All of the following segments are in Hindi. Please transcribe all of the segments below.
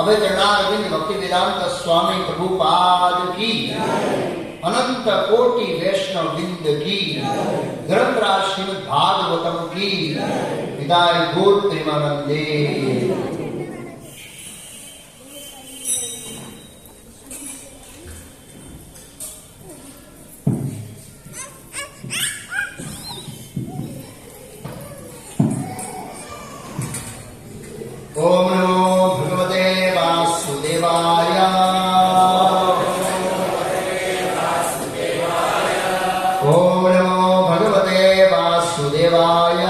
अभय चरणारविंद भक्ति वेदांत स्वामी प्रभुपाद की अनंत कोटि वैष्णव विंद की ग्रंथराज श्रीमद् भागवतम की विदाय गौर प्रेमानंदे। ओम नमो भगवते वासुदेवाय। ओम नमो भगवते वासुदेवाय।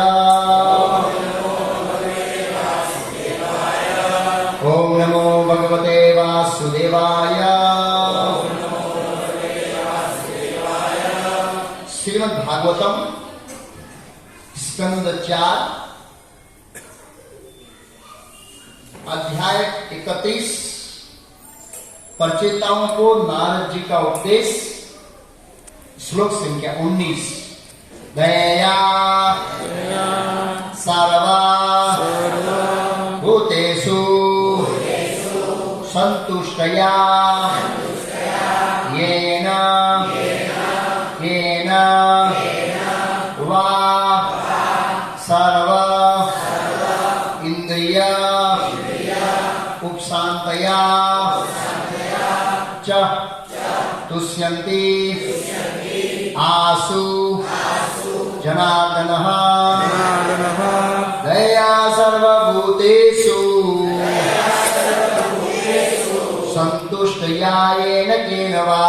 ओम नमो भगवते वासुदेवाय। श्रीमद् भागवतम स्कंद 4 अध्याय 31 परचेताओं को नारद जी का उपदेश। श्लोक संख्या 19। दया सर्वा भूतेषु संतुष्टया येन येन वा सर्व इंद्रिय तुष्यन्ति आसु जनार्दनः दया सर्वभूतेषु संतुष्टयायेन केन वा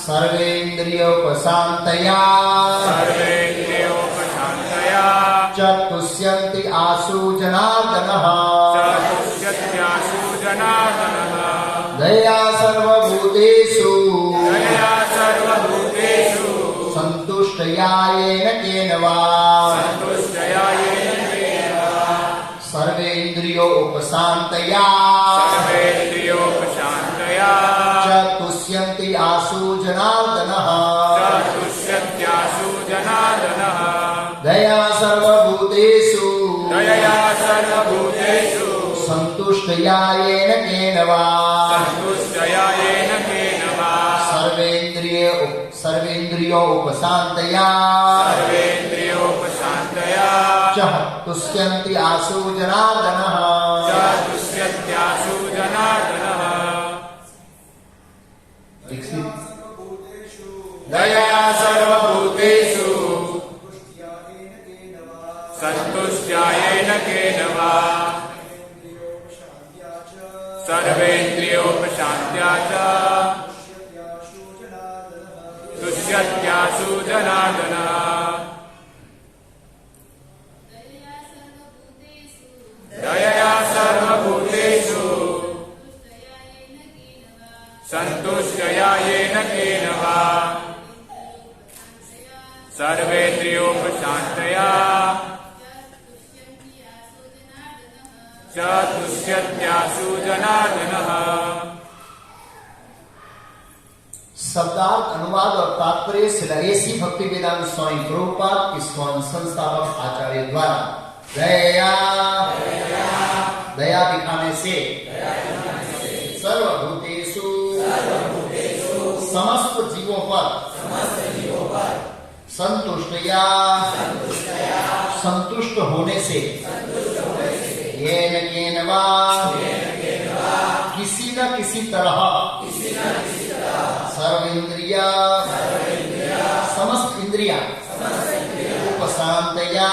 सर्वेन्द्रियोपशान्तया च तुष्यन्ति आसु जनार्दनः दया सर्वभूतेषु संतुष्टयायेन केन वा सर्वेन्द्रियोपशान्तया च तुष्यन्ति आसु जनार्दनः दया सर्वभूतेषु संतुष्टयायेन केन वा सर्वेन्द्रियोपशान्तया च तुष्यन्ति आसु जनार्दनः दया सर्वभूतेषु संतुष्टयायेन केन वा सर्वेन्द्रियोपशान्त्या च तुष्यत्यासु जनार्दनः दया सर्वभूतेषु संतुष्टयायेन केन वा सर्वेन्द्रियोपशान्तया च तुष्यत्यासु जनार्दनः। शब्दार्थ अनुवाद और तात्पर्य श्रील भक्ति वेदांत स्वामी प्रभुपाद इस्कॉन संस्थापक आचार्य द्वारा दया दिखाने से सर्वभूतेषु समस्त जीवों पर संतुष्टया संतुष्ट होने से येन केन वा किसी न किसी तरह सर्वेन्द्रिया समस्त इंद्रिया उपशान्तया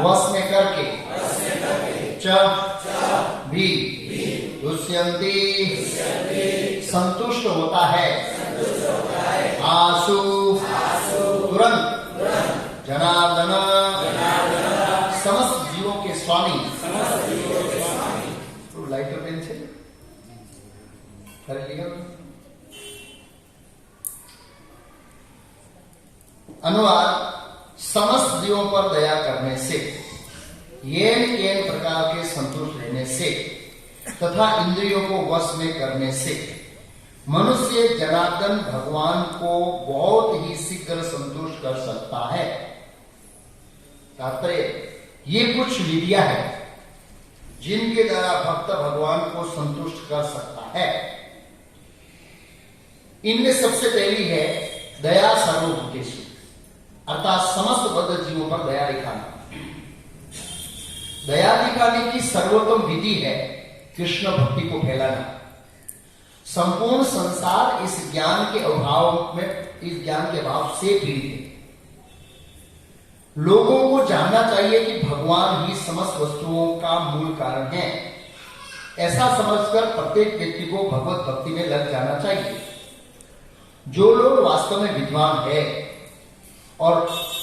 वश में करके च भी तुष्यन्ति संतुष्ट होता है आसु तुरंत जनार्दन समस्त जीवों के स्वामी लाइटर पेन से कर लिया। अनुवाद समस्त जीवों पर दया करने से येन केन प्रकार के संतुष्ट रहने से तथा इंद्रियों को वश में करने से मनुष्य जनार्दन भगवान को बहुत ही शीघ्र संतुष्ट कर सकता है। तात्पर्य ये कुछ विधियां है जिनके द्वारा भक्त भगवान को संतुष्ट कर सकता है। इनमें सबसे पहली है दया सर्वभूतेषु अर्थात समस्त बद्ध जीवों पर दया दिखाना। दया दिखाने की सर्वोत्तम विधि है कृष्ण भक्ति को फैलाना। संपूर्ण संसार इस ज्ञान के अभाव से पीड़ित है। लोगों को जानना चाहिए कि भगवान ही समस्त वस्तुओं का मूल कारण है। ऐसा समझकर प्रत्येक व्यक्ति को भगवत भक्ति में लग जाना चाहिए। जो लोग वास्तव में विद्वान है और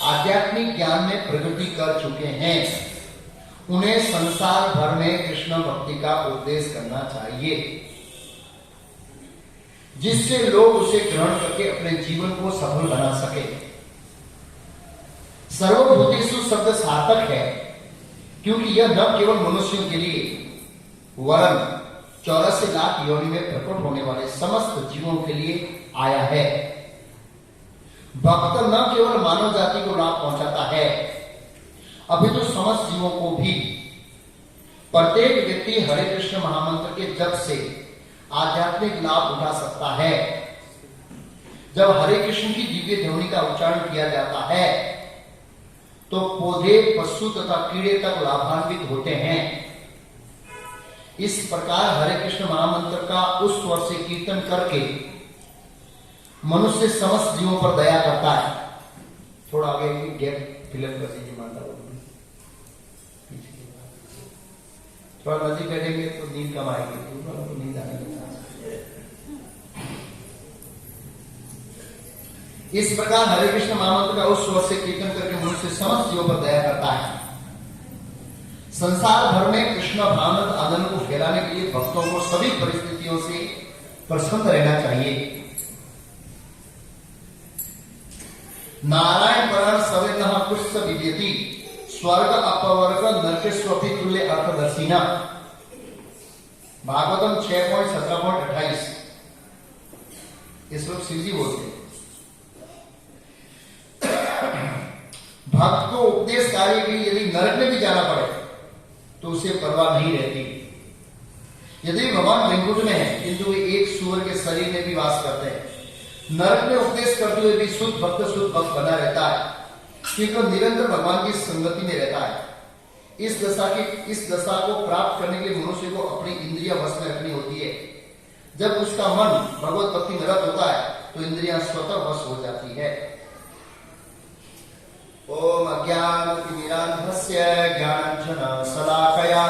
आध्यात्मिक ज्ञान में प्रगति कर चुके हैं उन्हें संसार भर में कृष्ण भक्ति का उपदेश करना चाहिए, जिससे लोग उसे ग्रहण करके अपने जीवन को सफल बना सके। सर्वभूतेषु शब्द सार्थक है क्योंकि यह न केवल मनुष्यों के लिए वरन 84 लाख योनि में प्रकट होने वाले समस्त जीवों के लिए आया है। भक्त न केवल मानव जाति को लाभ पहुंचाता है अपितु समस्त जीवों को भी। प्रत्येक व्यक्ति हरे कृष्ण महामंत्र के जप से आध्यात्मिक लाभ उठा सकता है। जब हरे कृष्ण की दिव्य ध्वनि का उच्चारण किया जाता है तो पौधे, पशु तथा कीड़े तक लाभान्वित होते हैं। इस प्रकार हरे कृष्ण महामंत्र का उस स्वर से कीर्तन करके मनुष्य समस्त जीवों पर दया करता है। थोड़ा आगे गैप फिलअप कर दीजिए माता लोग, थोड़ा नजीक बैठेंगे तो नींद कम आएगी, तो नींद आने लगता है। इस प्रकार हरे कृष्ण महामंत्र का उस स्वर से कीर्तन करके मनुष्य समस्त जीवों पर दया करता है। संसार भर में कृष्ण भावनामृत आनंद को फैलाने के लिए भक्तों को सभी परिस्थितियों से प्रसन्न रहना चाहिए। नारायण परायण सवेन पुष्प विद्यति स्वर्ग अपवर्ग नरकेश्वपि तुल्य अर्थदर्शिना। भागवतम 6.17.28। इस वक्त शिव जी बोलते हैं, भक्त को उपदेश कार्य के लिए यदि नरक में भी जाना पड़े तो उसे परवाह नहीं रहती। यदि भगवान वैकुंठ में है किंतु वे एक सूअर के शरीर में भी वास करते हैं, नरक में उपदेश करते हुए भी शुद्ध भक्त बना रहता है, क्योंकि निरंतर भगवान की संगति में रहता है। इस दशा को प्राप्त करने के लिए मनुष्य को अपनी इंद्रिया वश में रखनी होती है। जब उसका मन भगवत भक्ति में रत होता है तो इंद्रियां स्वतः वश हो जाती है। ओम अज्ञानतिमिरान्धस्य ज्ञानाञ्जनशलाकया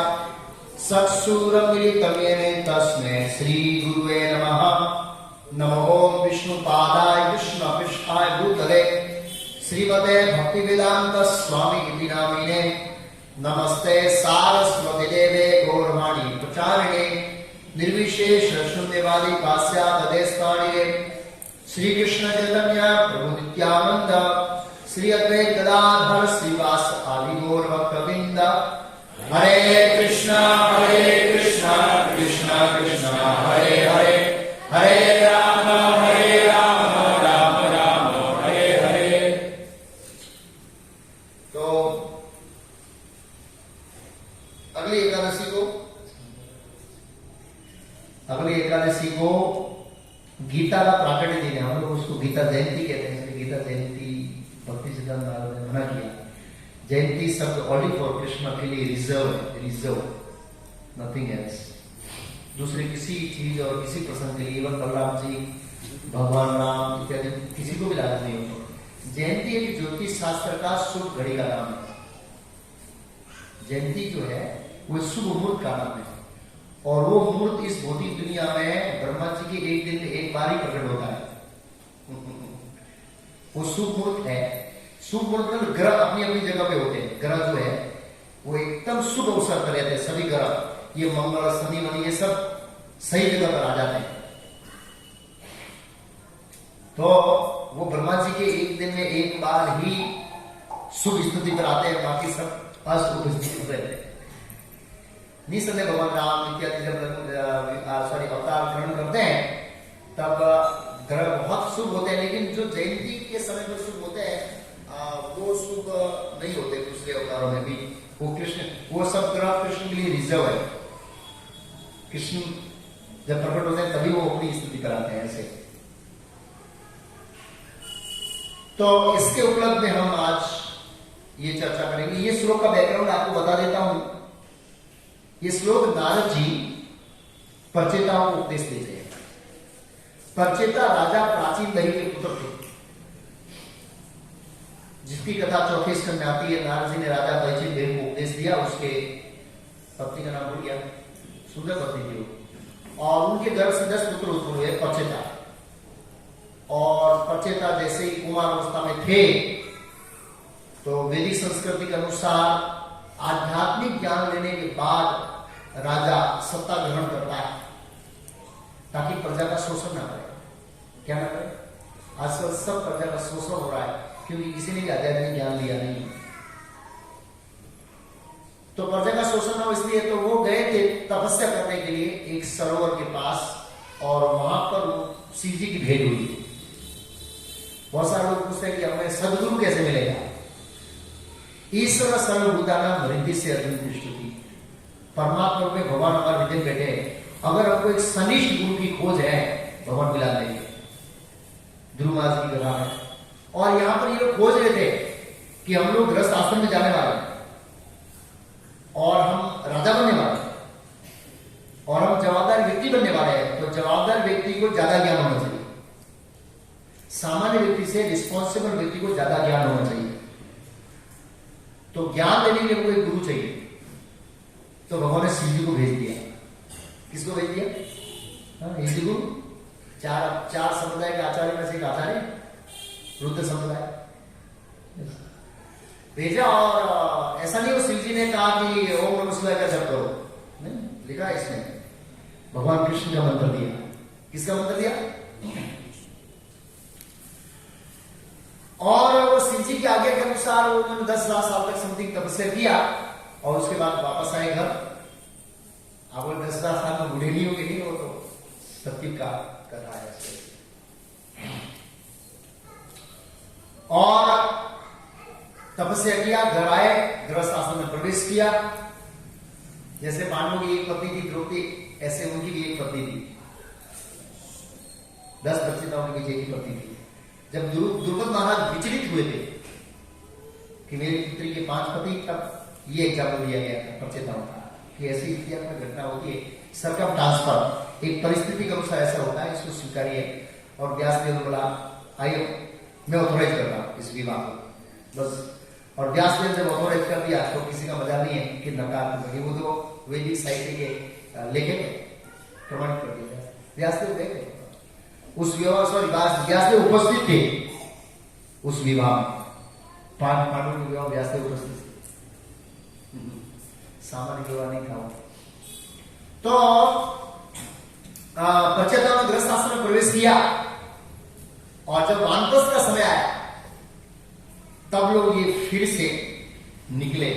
चक्षुरुन्मीलितं येन तस्मै श्रीगुरुवे नमः। नमो ओम विष्णुपादाय कृष्णपृष्ठाय भूतले श्रीमते भक्तिवेदांत स्वामी इति नामिने। नमस्ते सारस्वती देवे गौरवाणी प्रचारिणे निर्विशेष शून्यवादी पाश्चात्यदेशतारिणे। श्री कृष्ण चैतन्य प्रभु नित्यानंद श्री अद्वैत गदाधर श्रीवास आदि गौर भक्तवृंद। हरे कृष्णा कृष्ण कृष्ण हरे हरे, हरे राम राम राम हरे हरे। तो अगली एकादशी को गीता का प्राकट्य दिन है। हम लोग उसको गीता जयंती कहते हैं। गीता जयंती भक्ति सिद्धांत महाराज ने मना किया। जयंती शब्द ओनली फॉर कृष्ण के लिए रिजर्व, नथिंग एल्स। दूसरे किसी चीज और किसी प्रसंग के लिए इवन बलराम जी, भगवान राम इत्यादि किसी को भी लागू नहीं होता। जयंती एक ज्योतिष शास्त्र का शुभ घड़ी का नाम है। जयंती जो है वो शुभ मुहूर्त का नाम है, और वो मुहूर्त इस भौतिक दुनिया में ब्रह्मा जी के एक दिन में एक बार ही प्रकट होता है। वो शुभ मुहूर्त है। शुभ मुहूर्त में ग्रह अपनी अपनी जगह पे होते हैं। ग्रह जो है वो एकदम शुभ अवसर पर रहते हैं। सभी ग्रह, ये मंगल शनि वनि ये सब सही जगह पर आ जाते हैं। तो वो ब्रह्मा जी के एक दिन में एक बार ही शुभ स्थिति पर आते हैं, बाकी सब अशुभ स्थिति पर रहते हैं। निसंदेह भगवान राम इत्यादि जब अवतार ग्रहण करते हैं तब ग्रह बहुत शुभ होते हैं, लेकिन जो जयंती के समय पर शुभ होते हैं वो शुभ नहीं होते दूसरे अवतारों में भी। वो सब ग्रह कृष्ण के लिए रिजर्व है। कृष्ण जब प्रकट होते हैं तभी वो अपनी स्थिति पर आते हैं ऐसे। तो इसके उपलक्ष्य में हम आज ये चर्चा करेंगे। ये श्लोक का बैकग्राउंड आपको बता देता हूं। ये श्लोक नारद जी परचेताओं को उपदेश देते हैं। परचेता राजा प्राचीन दही के पुत्र थे, जिसकी कथा चौथे स्कंद में आती है। नारद जी ने राजा परिचित देव को उपदेश दिया। उसके पत्नी का नाम भूल गया, सुंदर पत्नी थी वो, और उनके गर्भ से 10 पुत्र उत्पन्न हुए परचेता। और परचेता जैसे ही कुमार अवस्था में थे तो वैदिक संस्कृति के अनुसार आध्यात्मिक ज्ञान लेने के बाद राजा सत्ता ग्रहण करता है, ताकि प्रजा का शोषण ना करे। क्या ना करे? आजकल सब प्रजा का शोषण हो रहा है क्योंकि किसी ने भी आध्यात्मिक ज्ञान लिया नहीं। तो प्रजा का शोषण ना हो इसलिए तो वो गए थे तपस्या करने के लिए एक सरोवर के पास, और वहां पर शिव जी की भेंट हुई। बहुत सारे लोग पूछते हैं कि हमें सदगुरु कैसे मिलेगा। ईश्वर सर्वभूतानां हृदय से अर्जुन दृष्टि, परमात्मा में भगवान हमारे हृदय बैठे हैं। अगर हमको एक सनिष्ठ गुरु की खोज है, भगवान मिला देंगे। ध्रुव महाराज की कथा है। और यहां पर ये लोग खोज रहे थे कि हम लोग गृहस्थ आश्रम में जाने वाले हैं और हम राजा बनने वाले हैं। को ज्यादा ज्ञान होना चाहिए, सामान्य व्यक्ति से रिस्पॉन्सिबल व्यक्ति को ज्यादा ज्ञान होना चाहिए। तो ज्ञान देने के लिए एक गुरु चाहिए, तो भगवान ने शिव जी को भेज दिया। किसको भेज दिया? हिंदू गुरु, चार संप्रदाय के आचार्य में से एक आचार्य, रुद्र संप्रदाय भेजा। और ऐसा नहीं हो शिव जी ने कहा कि ओम नमः शिवाय का जप करो, नहीं लिखा है इसमें, भगवान कृष्ण का मंत्र दिया। किसका मंत्र दिया? और वो शिव जी की आज्ञा के अनुसार उन्होंने 10,000 साल तक समथिंग तपस्या किया और उसके बाद वापस आए घर। अब वो 10,000 साल में बूढ़े नहीं होंगे, नहीं, वो तो सत्य का कथा है। और तपस्या किया, घर आए, गृहस्थ आश्रम में प्रवेश किया। जैसे पांडवों की एक पत्नी थी द्रौपदी, ऐसे उनकी भी एक पत्नी थी। 10 बच्चे था उनकी, एक ही पत्नी थी। जब द्रुपद महाराज विचलित हुए थे कि मेरी पुत्री के 5 पति, तब ये एग्जाम्पल दिया गया था प्रचेताओं का कि ऐसी इतिहास में घटना होती है। सरकम ट्रांसफर एक परिस्थिति के अनुसार ऐसा होता है, इसको स्वीकारिए। और व्यासदेव ने बोला आइए मैं ऑथोराइज करता हूं इस विवाह को, बस। और व्यासदेव जब ऑथोराइज कर दिया तो किसी का मजा नहीं है कि नकार, वो तो वैदिक साहित्य के लेखक प्रमाणित कर दिया। व्यासदेव गए उस विवाह, सॉरी व्यासदेव उपस्थित थे उस विवाह में। पांडवों के विवाह व्यासदेव उपस्थित थे, सामान्य विवाह नहीं था। तो प्रचेताओं ने गृहस्थ आश्रम में प्रवेश किया और जब वानप्रस्थ का समय आया तब लोग ये फिर से निकले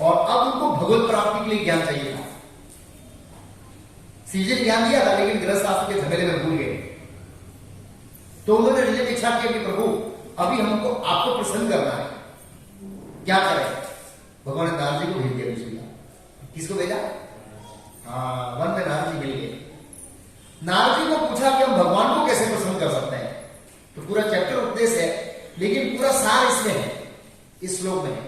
और अब उनको भगवत प्राप्ति के लिए ज्ञान चाहिए था। सीजे ने ज्ञान दिया था लेकिन गृहस्थ आश्रम के झमेले में भूल गए। तो उन्होंने हृदय में इच्छा किया कि प्रभु अभी हमको आपको प्रसन्न करना है, क्या करें? भगवान ने नारद जी को भेज दिया दूसरी बार। किसको भेजा? वन में नारद जी मिल गए। नारद जी को पूछा कि हम भगवान को कैसे प्रसन्न कर सकते हैं। तो पूरा चैप्टर उपदेश है लेकिन पूरा सार इसमें है, इस श्लोक में है।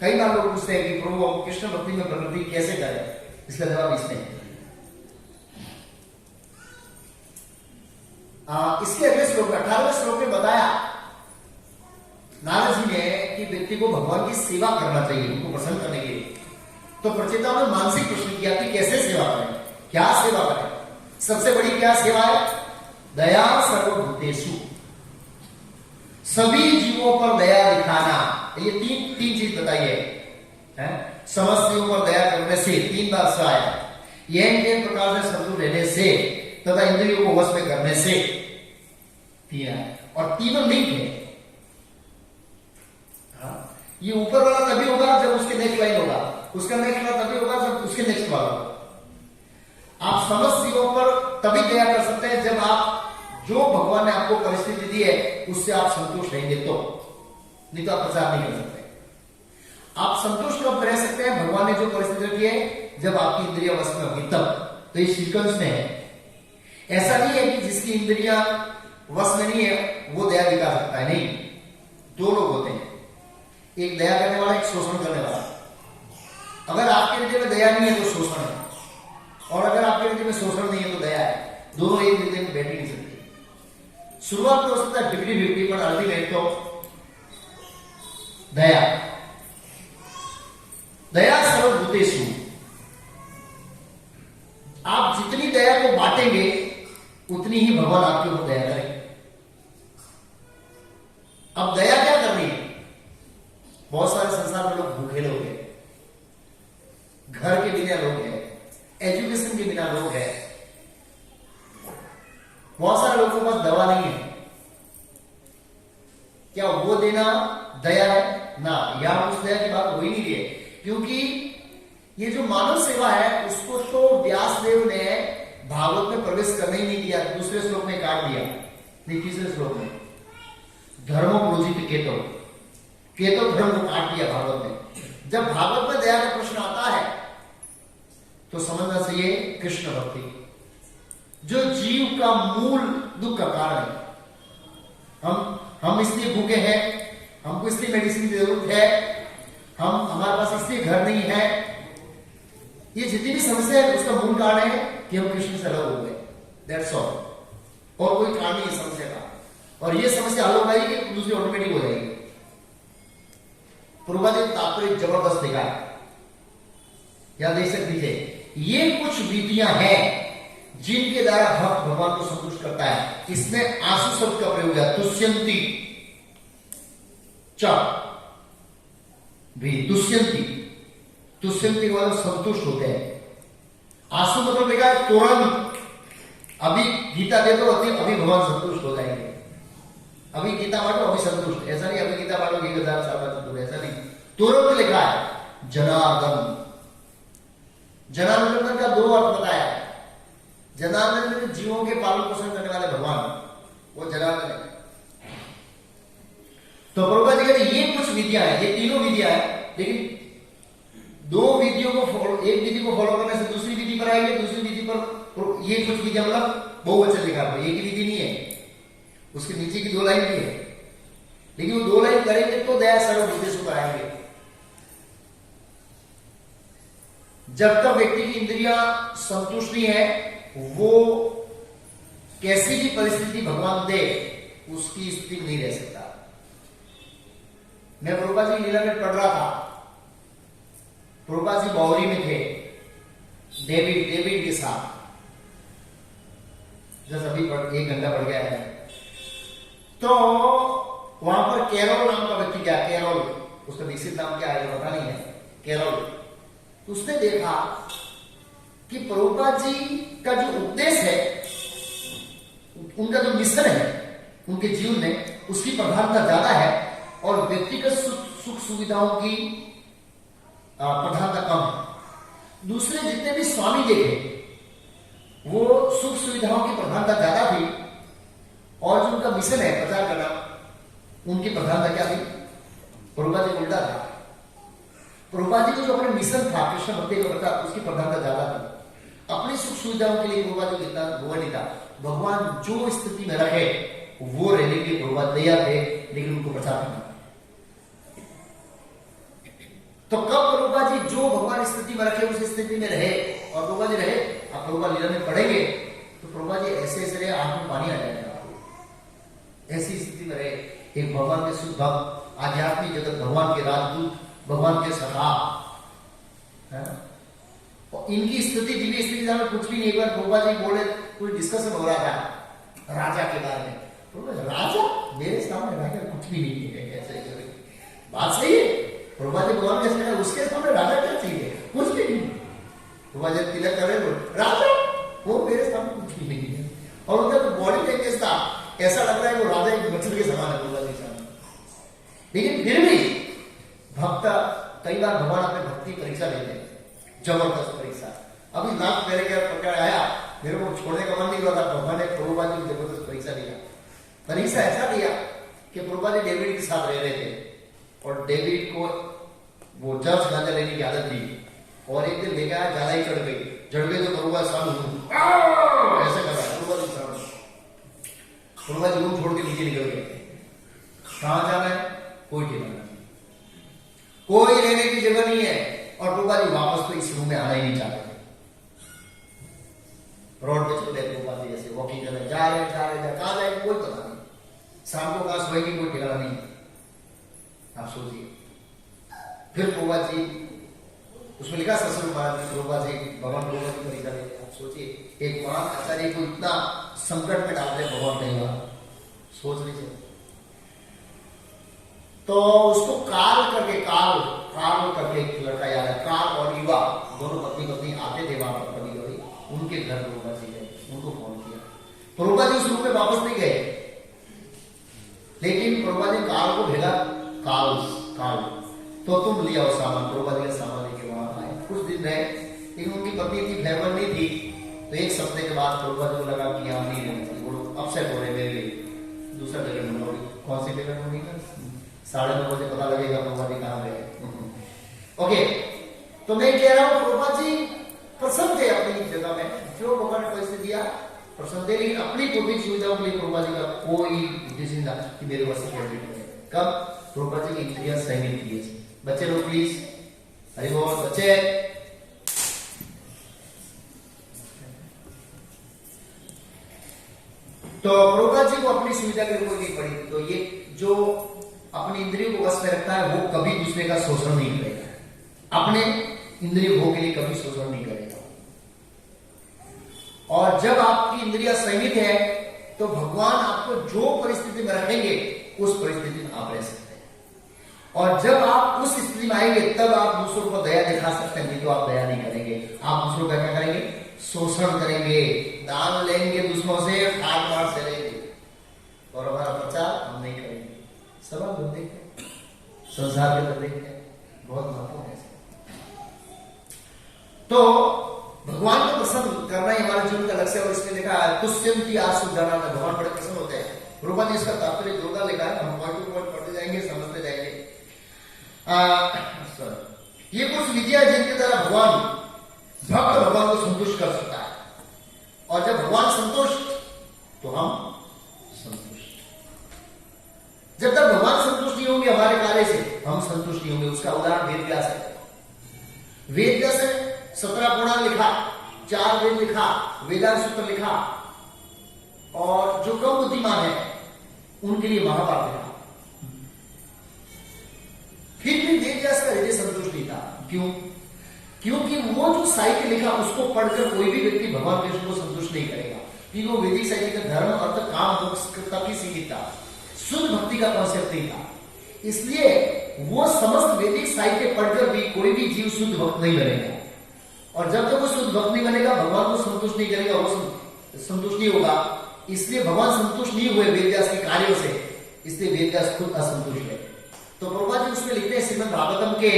कई बार लोग पूछते हैं कि प्रभु हम कृष्ण भक्ति में प्रवृत्ति कैसे करें, इसका जवाब इसमें है। इसके अगले श्लोक में 18वें श्लोक में बताया नारद जी ने कि व्यक्ति को भगवान की सेवा करना चाहिए उनको प्रसन्न करने के लिए। तो प्रचेताओं ने मानसिक प्रश्न किया कि कैसे सेवा करें, क्या सेवा करें? सबसे बड़ी क्या सेवा है? दया सर्वभूतेषु, सभी जीवों पर दया दिखाना। ये तीन चीज बताई है। समस्त जीवों पर दया करने से 3 बार से आया। यह प्रकार से शत्रु रहने से तथा इंद्रियों को वश में करने से 3 है और तीनों लिंक है। ये ऊपर वाला तभी होगा जब उसके नेक्स्ट लाइन होगा, उसका नेक्स्ट वाला तभी होगा जब उसके नेक्स्ट वाला होगा। आप समस्त जीवों पर तभी दया कर सकते हैं जब आप जो भगवान ने आपको परिस्थिति दी है उससे आप संतुष्ट रहेंगे, तो नहीं तो आप प्रचार नहीं कर सकते। आप संतुष्ट कब रह सकते हैं? भगवान ने जो परिस्थिति रखी है जब आपकी इंद्रिया वश में होगी तब। तो ये सीक्वेंस में है। ऐसा नहीं है कि जिसकी इंद्रिया वश में नहीं है वो दया दिखा सकता है, नहीं। 2 लोग होते हैं, एक दया करने वाला, एक शोषण करने वाला। अगर आपके हृदय में दया नहीं है तो शोषण है, और अगर आपके हृदय में शोषण नहीं है तो दया है। दोनों एक हृदय में बैठ ही नहीं सकते। शुरुआत में हो सकता है 50-50, पर अल्टीमेट तो दया। दया सर्वभूतेषु, आप जितनी दया को बांटेंगे उतनी ही भगवान आपके ऊपर दया करेंगे। अब दया क्या करनी है? बहुत सारे संसार में लोग भूखे लोग हैं, घर के बिना लोग हैं, एजुकेशन के बिना लोग हैं, बहुत सारे लोगों के पास दवा नहीं है। क्या वो देना दया है? ना, यहां उस दया की बात हो ही नहीं रही है। क्योंकि ये जो मानव सेवा है उसको तो व्यासदेव ने भागवत में प्रवेश करने ही नहीं दिया, दूसरे श्लोक में काट दिया। नहीं, तीसरे श्लोक में धर्मो प्रोजित केतो धर्म को काट दिया भागवत में। जब भागवत में दया का प्रश्न आता है तो समझना चाहिए कृष्ण भक्ति जो जीव का मूल दुख का कारण है। हम इसलिए भूखे हैं, हमको इसलिए मेडिसिन की जरूरत है, हमारे पास इसलिए घर नहीं है। ये जितनी भी समस्या है उसका मूल कारण है कि हम कृष्ण से अलग हो गए, दैट्स ऑल। और कोई कारण नहीं है समस्या का, और ये समस्या हल हो जाएगी कि दूसरी ऑटोमेटिक हो जाएगी। प्रभुपाद जी तात्पर्य जबरदस्त लिखा है, या देख सकते थे, ये कुछ विधियां हैं जिनके द्वारा भक्त भगवान को संतुष्ट करता है। इसमें आंसू शब्द का प्रयोग है, तुष्यंती च भी, तुष्यंती, तुष्यंती वाले संतुष्ट होते हैं। आंसू मतलब लिखा है तुरंत, अभी गीता दे दो अभी भगवान संतुष्ट हो जाएंगे। अभी गीता बांटो अभी संतुष्ट, ऐसा नहीं अभी गीता बांटो 1000 साल बाद संतुष्ट, ऐसा नहीं। तुरंत लिखा है जनार्दन। जनार्दन का दो अर्थ बताया है। जनार्दन में जीवों के पालन पोषण करने वाले भगवान, वो जनार्दन है। तो प्रभुपाद जी कहते ये कुछ विधियां हैं, ये तीनों विधियां हैं, लेकिन दो विधियों को फॉलो, एक विधि को फॉलो करने से दूसरी विधि पर आएंगे, दूसरी विधि पर ये कुछ विधियां, मतलब बहुवचन लिखा है, एक ही विधि नहीं है, उसके नीचे की 2 लाइन भी है, लेकिन वो 2 लाइन करेंगे तो दया सर्व उद्देश्य पर आएंगे। जब तक व्यक्ति की इंद्रियां संतुष्ट नहीं है, वो कैसी भी परिस्थिति भगवान दे उसकी स्थिति नहीं रह सकता। मैं प्रभुपाद जी लीला में पढ़ रहा था, प्रभुपाद जी बावरी में थे डेविड के साथ, जैसे अभी 1 घंटा बढ़ गया है। तो वहां पर कैरोल नाम का व्यक्ति गया, कैरोल, उसका निश्चित नाम क्या है पता नहीं है, कैरोल। उसने देखा कि प्रभुपाद जी का जो उपदेश है, उनका जो मिशन है उनके जीवन में, उसकी प्रधानता ज्यादा है और व्यक्तिगत सुख सुविधाओं की प्रधानता कम है। दूसरे जितने भी स्वामी देखे वो सुख सुविधाओं की प्रधानता ज्यादा थी, और जो उनका मिशन है प्रचार करना, उनकी प्रधानता क्या थी? प्रभुपाद जी उल्टा था। प्रभुपाद जी को जो अपने मिशन था कृष्ण भक्ति का प्रचार, उसकी प्रधानता ज्यादा थी। अपनी सुख सुविधाओं के लिए प्रभुपाद जी कितना वो नहीं था। भगवान जो स्थिति में रखे वो रहने के लिए प्रभुपाद तैयार थे, लेकिन उनको प्रचार करना। तो कब प्रभुपाद जी जो भगवान स्थिति में रखे उस स्थिति में रहे, और प्रभुपाद जी रहे। आप प्रभुपाद लीला में पढ़ेंगे तो प्रभुपाद जी ऐसे ऐसे रहे, आंख में पानी आ जाएगा, ऐसी स्थिति में रहे। एक भगवान के शुद्ध भक्त, आध्यात्मिक जगत, भगवान के राजदूत, भगवान के सखा, है ना। और इनकी स्थिति, दिव्य स्थिति में कुछ भी नहीं। एक बार प्रभुपाद जी बोले, कोई डिस्कशन हो रहा था राजा के बारे में, राजा मेरे सामने राजा कुछ भी नहीं है, ऐसे बात सही है। प्रभुपाद जी भगवान कैसे कहा, उसके सामने राजा क्या चाहिए, कुछ भी नहीं। प्रभुपाद जी तिलक कर रहे, राजा वो मेरे सामने कुछ भी नहीं है। और उनका तो बॉडी लैंग्वेज था, ऐसा लग रहा है वो राजा एक बच्चे के समान है प्रभुपाद जी सामने। लेकिन फिर भी भक्त, कई बार भगवान अपने भक्ति परीक्षा लेते हैं, जबरदस्त परीक्षा। अभी लाख पहले क्या प्रकार आया, मेरे को छोड़ने का मन नहीं हुआ था, भगवान ने प्रभुपाद जी को जबरदस्त परीक्षा लिया। परीक्षा ऐसा दिया कि प्रभुपाद जी डेविड के साथ रह रहे थे, और डेविड को वो जर्स गांजा लेने की आदत थी, और एक दिन लेकर आया, ज्यादा ही चढ़ गई तो प्रभुपाद सामने ऐसे कर रहा, प्रभुपाद जी सामने, प्रभुपाद जी रूम छोड़ के नीचे निकल गए। कहां जाना है, कोई ठिकाना नहीं, कोई रहने की जगह नहीं है, और प्रभुपाद जी वापस तो इस रूम में आना ही नहीं चाहते थे। रोड पे चलते प्रभुपाद जी ऐसे वॉकिंग कर रहे, जा रहे कहां जाए कोई पता नहीं, शाम को कहां सोएंगे कोई ठिकाना नहीं। आप सोचिए, फिर प्रभुपाद जी, उसमें लिखा ससुर महाराज जी, प्रभुपाद जी भगवान प्रभुपाद जी परीक्षा लेते। आप सोचिए, एक महान आचार्य को इतना संकट में डाल रहे भगवान नहीं हुआ, सोच लीजिए। तो उसको काल करके एक लड़का याद है, काल और युवा दोनों पत्नी आते थे वहां पर कभी कभी, उनके घर प्रभुपाद जी गए, उनको फोन किया। प्रभुपाद जी उस रूम में वापस नहीं गए, लेकिन प्रभुपाद जी काल को भेजा, काल तो तुम लिया वो सामान, प्रभुपाद जी का सामान लेके वहां आए। कुछ दिन रहे, लेकिन उनकी पत्नी इतनी फेवर नहीं थी, तो 1 सप्ताह के बाद प्रभुपाद जी को लगा कि यहाँ नहीं रहना चाहिए, वो लोग अपसेट हो रहे मेरे लिए, दूसरा जगह ढूंढोगे। कौन सी जगह ढूंढेगा, 9:30 बजे पता लगेगा प्रभुपाद जी कहाँ गए। ओके, तो मैं कह रहा हूँ प्रभुपाद जी प्रसन्न थे अपनी जगह में, जो भगवान ने पैसे दिया प्रसन्न थे, लेकिन अपनी भौतिक सुविधाओं के लिए प्रभुपाद जी का कोई उद्देश्य नहीं था कि मेरे पास सिक्योरिटी है। कब प्रभुपाद जी की इंद्रियां सही नहीं थी। बच्चे लोग प्लीज, हरि बोल बच्चे, तो प्रभुपाद जी को अपनी सुविधा के लिए कोई नहीं पड़ी, तो ये जो अपनी इंद्रियों को वश में रखता है वो कभी दूसरे का शोषण नहीं करेगा, अपने इंद्रिय भोग के लिए कभी शोषण नहीं करेगा। और जब आपकी इंद्रिया संयमित है तो भगवान आपको जो परिस्थिति में रखेंगे उस परिस्थिति में आप रह सकते हैं। और जब आप उस स्थिति में आएंगे तब आप दूसरों को दया दिखा सकते हैं, नहीं तो आप दया नहीं करेंगे, आप दूसरों का क्या करेंगे, शोषण करेंगे, दान लेंगे दूसरों से, ठाट मार से लेंगे, और हमारा प्रचार हम नहीं करेंगे। सब आप लोग देखते हैं, संसार के अंदर देखते हैं, बहुत महत्वपूर्ण है। तो भगवान को प्रसन्न करना ही हमारे जीवन का लक्ष्य है। और इसमें लिखा है तुष्यंति आसु जाना, भगवान बड़े प्रसन्न होते हैं। प्रभुपाद ने इसका तात्पर्य जोरदार लिखा है, हम पॉइंट टू पॉइंट पढ़ते जाएंगे, समझते जाएंगे। ये कुछ विधियां जिनके द्वारा भगवान भक्त भगवान को संतुष्ट कर सकता है, और जब भगवान संतुष्ट तो हम संतुष्ट। जब तक भगवान संतुष्ट नहीं होंगे हमारे कार्य से, हम संतुष्ट नहीं होंगे। उसका उदाहरण वेद व्यास है। वेद व्यास ने 17 पुराण लिखा, 4 वेद लिखा, वेदांत सूत्र लिखा, और जो कम बुद्धिमान है उनके लिए महाभारत लिखा। फिर भी वेद व्यास का हृदय संतुष्ट नहीं था। क्यों? क्योंकि वो जो साहित्य लिखा उसको पढ़कर कोई भी व्यक्ति भगवान कृष्ण को संतुष्ट नहीं करेगा, क्योंकि वो वैदिक साहित्य का धर्म अर्थ काम मोक्ष तक ही सीमित था, शुद्ध भक्ति का कॉन्सेप्ट नहीं था। इसलिए वो समस्त वैदिक साहित्य पढ़कर भी कोई भी जीव शुद्ध भक्त नहीं बनेगा, और जब तक वो शुद्ध भक्त नहीं बनेगा भगवान को संतुष्ट नहीं करेगा, वो संतुष्ट नहीं होगा। इसलिए भगवान संतुष्ट नहीं हुए वेद व्यास के कार्यों से, इसलिए वेद व्यास खुद असंतुष्ट है। तो प्रभुपाद जी उसमें लिखते हैं श्रीमद् भागवतम के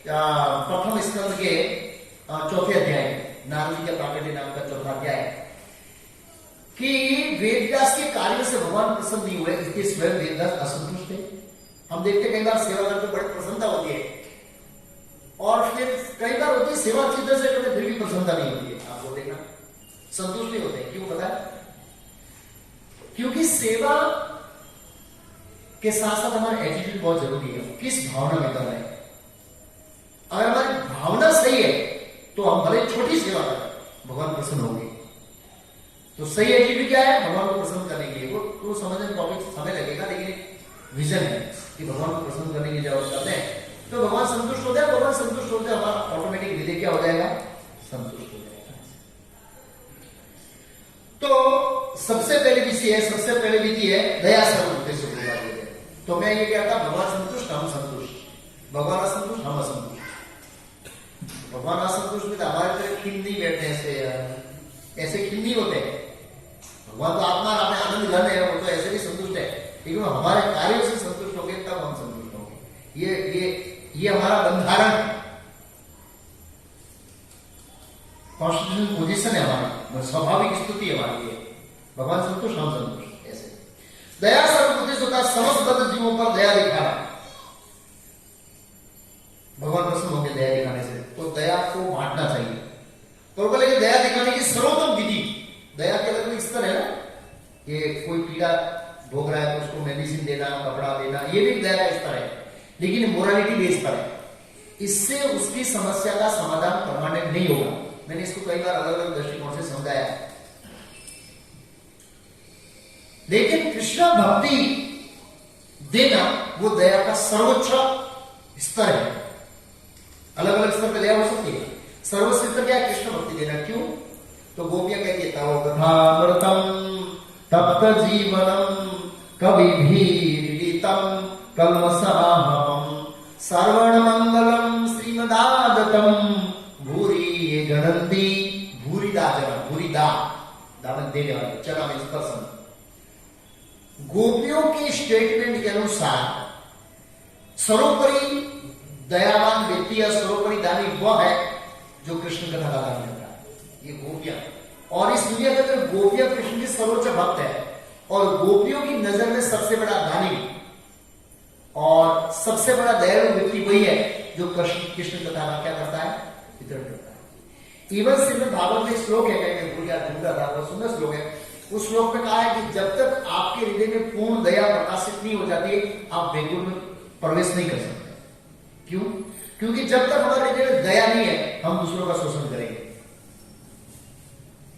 प्रथम स्कंद के 4थे अध्याय, नारद जी का प्राकट्य नाम का 4था अध्याय, कि वेद व्यास के कार्यों से भगवान प्रसन्न नहीं हुए, इसलिए स्वयं वेद व्यास असंतुष्ट है। हम देखते कई बार सेवा करके बड़ी प्रसन्नता होती है, और फिर कई बार होती है सेवा अच्छी तरह से करते फिर भी प्रसन्नता नहीं होती है। आपको देखना संतुष्ट नहीं होते। क्यों पता है? क्योंकि सेवा के साथ साथ हमारा एटीट्यूड बहुत जरूरी है। किस भावना में कर रहे हैं? अगर हमारी भावना सही है तो हम भले छोटी सेवा करें, भगवान प्रसन्न होंगे। तो सही एटीट्यूड क्या है? भगवान को प्रसन्न करने के लिए। वो समझने में टॉपिक समय लगेगा, लेकिन विजन है कि भगवान को प्रसन्न करने की जरूरत करते हैं तो भगवान संतुष्ट होते हैं। भगवान संतुष्ट होते हैं, हमारा ऑटोमेटिक हृदय क्या हो जाएगा? संतुष्ट हो जाएगा। तो सबसे पहली विधि है, सबसे पहली विधि है दया सर्वभूतेषु प्रसादः। तो मैं ये कहता, भगवान संतुष्ट हम संतुष्ट, भगवान असंतुष्ट हम असंतुष्ट। भगवान असंतुष्ट में तो हमारे तरह खिन नहीं बैठते, ऐसे खिन नहीं होते। भगवान तो आत्मा अपने आनंद घन है, वो तो ऐसे भी संतुष्ट है, लेकिन हमारे कार्यों से संतुष्ट होंगे तब हम संतुष्ट होंगे। ये हमारा बंधारण, कॉन्स्टिट्यूशनल पोजीशन है हमारी, स्वाभाविक स्थिति है हमारी। भगवान संतुष्ट हम संतुष्ट। ऐसे दया सर्वभूतेषु होता, समस्त बद्ध जीवों पर दया दिखाना। भगवान प्रसन्न होंगे दया दिखाने से, तो दया को बांटना चाहिए। तो बोले कि दया दिखाने की सर्वोत्तम विधि, दया के अलग अलग स्तर है ना। ये कोई पीड़ा भोग रहा है तो उसको मेडिसिन देना, कपड़ा देना, ये भी दया का स्तर है, लेकिन मोरालिटी बेस पर है। इससे उसकी समस्या का समाधान परमानेंट नहीं होगा। मैंने इसको कई बार अलग अलग दृष्टिकोण से समझाया। लेकिन कृष्ण भक्ति देना वो दया का सर्वोच्च स्तर है। अलग अलग स्तर पर दया हो सकती है। सर्वोच्च स्तर क्या है? कृष्ण भक्ति देना। क्यों? तो गोपियां कहती है तावकथामृतम तप्त जीवनम कविभिरीडितम कल्मषाहम सर्वण मंगलम श्रीमदागतम भूरि गणंती भूरिदा जन भूरिदा दान देने वाले चला में स्पर्शन। गोपियों के स्टेटमेंट के अनुसार सर्वोपरि दयावान व्यक्ति या सर्वोपरि दानी वह है जो कृष्ण कथा का दान करता है। ये गोपियां, और इस दुनिया के अंदर गोपियां कृष्ण की सर्वोच्च भक्त है, और गोपियों की नजर में सबसे बड़ा दानी और सबसे बड़ा दयालु व्यक्ति वही है जो कृष्ण कथा का क्या करता है? वितरण करता है। इवन श्रीमद् भागवत में श्लोक है, कहीं भूल गया ढूंढा था, बहुत सुंदर श्लोक है। उस श्लोक में कहा है कि जब तक आपके हृदय में पूर्ण दया प्रकाशित नहीं हो जाती आप वैकुंठ में प्रवेश नहीं कर सकते। क्यों? क्योंकि जब तक हमारे हृदय में दया नहीं है हम दूसरों का शोषण करेंगे।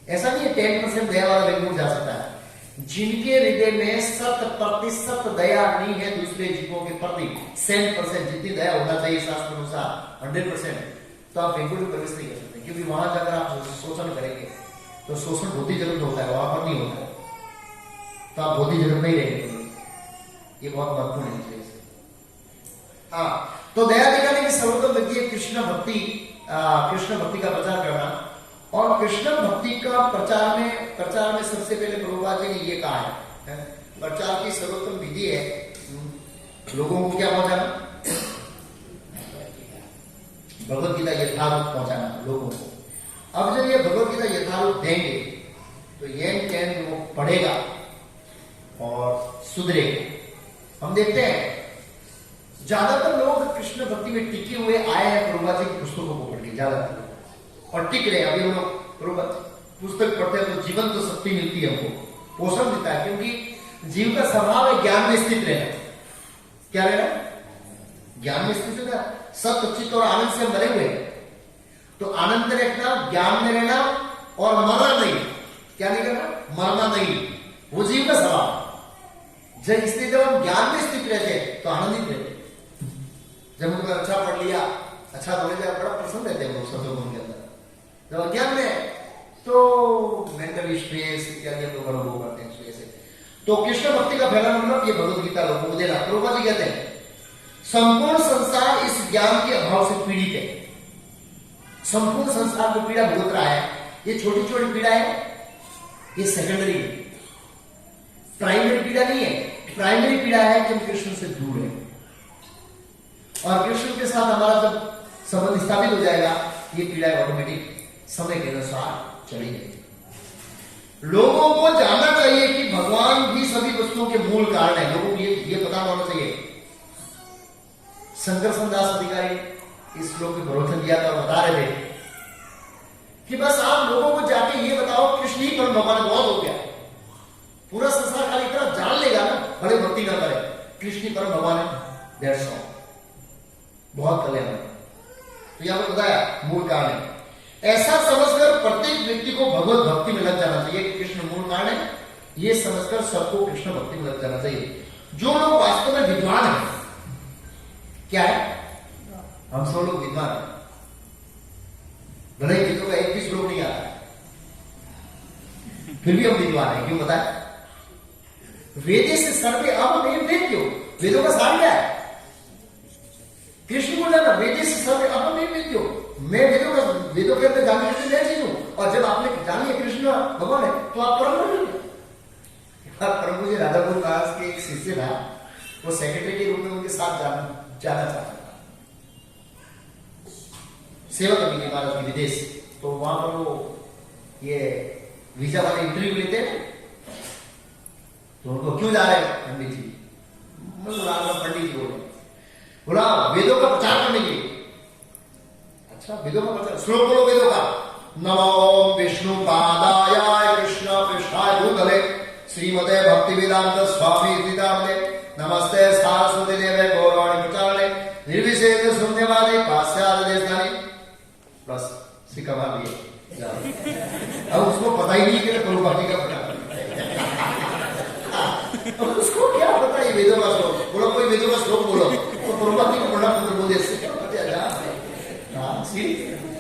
ऐसा नहीं है 10% दया वाला वैकुंठ जा सकता है, जिनके हृदय में 100% दया नहीं है दूसरे जीवों के प्रति, 100% जितनी दया होना चाहिए शास्त्र अनुसार 100%, तो आप वैकुंठ में प्रवेश नहीं कर सकते, क्योंकि वहां जाकर आप शोषण करेंगे तो शोषण भौतिक जगत में होता है, वहां पर नहीं होता है, तो आप भौतिक जगत में ही रहेंगे। ये बहुत महत्वपूर्ण है। हाँ, तो दया दिखाने की सर्वोत्तम विधि है कृष्ण भक्ति का प्रचार करना। और कृष्ण भक्ति का प्रचार में सबसे पहले प्रभुपाद जी ने ये कहा है, प्रचार की सर्वोत्तम विधि है लोगों को क्या पहुंचाना, भगवत गीता यथारूप पहुंचाना लोगों को। अब जब ये भगवत गीता यथारूप देंगे तो ये वो पढ़ेगा और सुधरेगा। हम देखते हैं ज्यादातर लोग कृष्ण भक्ति में टिके हुए आए हैं प्रभुपाद जी की पुस्तकों को पढ़ के, ज्यादातर और टिक रहे। अभी हम लोग पुस्तक पढ़ते हैं तो जीवन तो शक्ति मिलती है, हमको पोषण मिलता है, क्योंकि जीव का स्वभाव है ज्ञान में स्थित रहना। क्या रहना? ज्ञान में स्थित रहना। सत्य चित्त और आनंद से हम भरे हुए हैं, तो आनंद में रखना, ज्ञान में रहना और मरना नहीं। क्या नहीं करना? मरना नहीं, वो जीव का स्वभाव। जब इसलिए जब हम ज्ञान में स्थित रहते हैं तो आनंदित रहते हैं। जब हमको अच्छा पढ़ लिया, अच्छा बोले जाए, बड़ा प्रसन्न रहते हैं लोग सत्संग के अंदर। जब अज्ञान में तो मेंटल स्ट्रेस इत्यादि हम लोग अनुभव करते हैं इस वजह से। तो कृष्ण भक्ति का पहला मतलब ये भगवत गीता लोगों को देना। प्रभुपाद जी कहते हैं संपूर्ण संसार इस ज्ञान के अभाव से पीड़ित है। संपूर्ण संसार को पीड़ा भुगत रहा है। ये छोटी छोटी पीड़ा है, ये सेकेंडरी है, प्राइमरी पीड़ा नहीं है। प्राइमरी पीड़ा है कि हम कृष्ण से दूर हैं, और कृष्ण के साथ हमारा जब संबंध स्थापित हो जाएगा, ये पीड़ा ऑटोमेटिक समय के अनुसार चली जाएगी। लोगों को जानना चाहिए कि भगवान भी सभी वस्तुओं के मूल कारण है। लोगों को ये पता होना चाहिए। शंकर दास अधिकारी इस श्लोक में प्रवचन दिया था और बता रहे थे कि बस आप लोगों को जाके ये बताओ कृष्ण ही परम भगवान, बहुत हो गया। पूरा संसार खाली इतना जान लेगा ना, बड़े भक्ति ना करे, कृष्ण ही परम भगवान है, दैट्स ऑल, बहुत कल्याण है। तो यहां पर बताया मूल कारण है। ऐसा समझकर प्रत्येक व्यक्ति को भगवत भक्ति में लग जाना चाहिए कि कृष्ण मूल कारण है। ये समझकर सबको कृष्ण भक्ति में लग जाना चाहिए। जो लोग वास्तव में विद्वान है, क्या है? हम सब लोग विद्वान है, भले गीतों का एक भी श्लोक नहीं आता है, फिर भी हम विद्वान है। क्यों बताए? वेदे से सर्वे अब नहीं वेद क्यों? वेदों का सार क्या है? कृष्ण को जाना, वेदे से सर्वे अब नहीं वेद क्यों? मैं वेदों के अंदर जानने के लिए चीज हूं, और जब आपने जान लिया कृष्ण भगवान है तो आप परम हो गए। परम जी राधा गुरु दास के एक शिष्य था, वो सेक्रेटरी के रूप में उनके साथ जाना चाहता था, सेवा करने के बाद अपनी विदेश। तो वहां पर वो ये वीजा वाले इंटरव्यू लेते हैं, तो उनको क्यों जा रहे हैं पंडित जी? पंडित जी बोला वेदों का प्रचार करने के लिए। अच्छा, वेदों का प्रचार, श्लोक बोलो वेदों का। नमो विष्णु पादाय कृष्ण पृष्ठाय भूतले श्रीमते भक्ति वेदांत स्वामी सीतामते नमस्ते सरस्वती देवे गौरवाणी प्रचारणे निर्विशेष शून्यवादी पाश्चात्य देशधानी प्लस सिक्का दिए। अब उसको पता ही नहीं कि प्रभुपाद जी का प्रचार, अब उसको क्या पता है वेदों का श्लोक? बोलो कोई वेदों का श्लोक बोलो तो प्रभुपाद जी को पढ़ना मंत्र बोल दे, क्या पता है?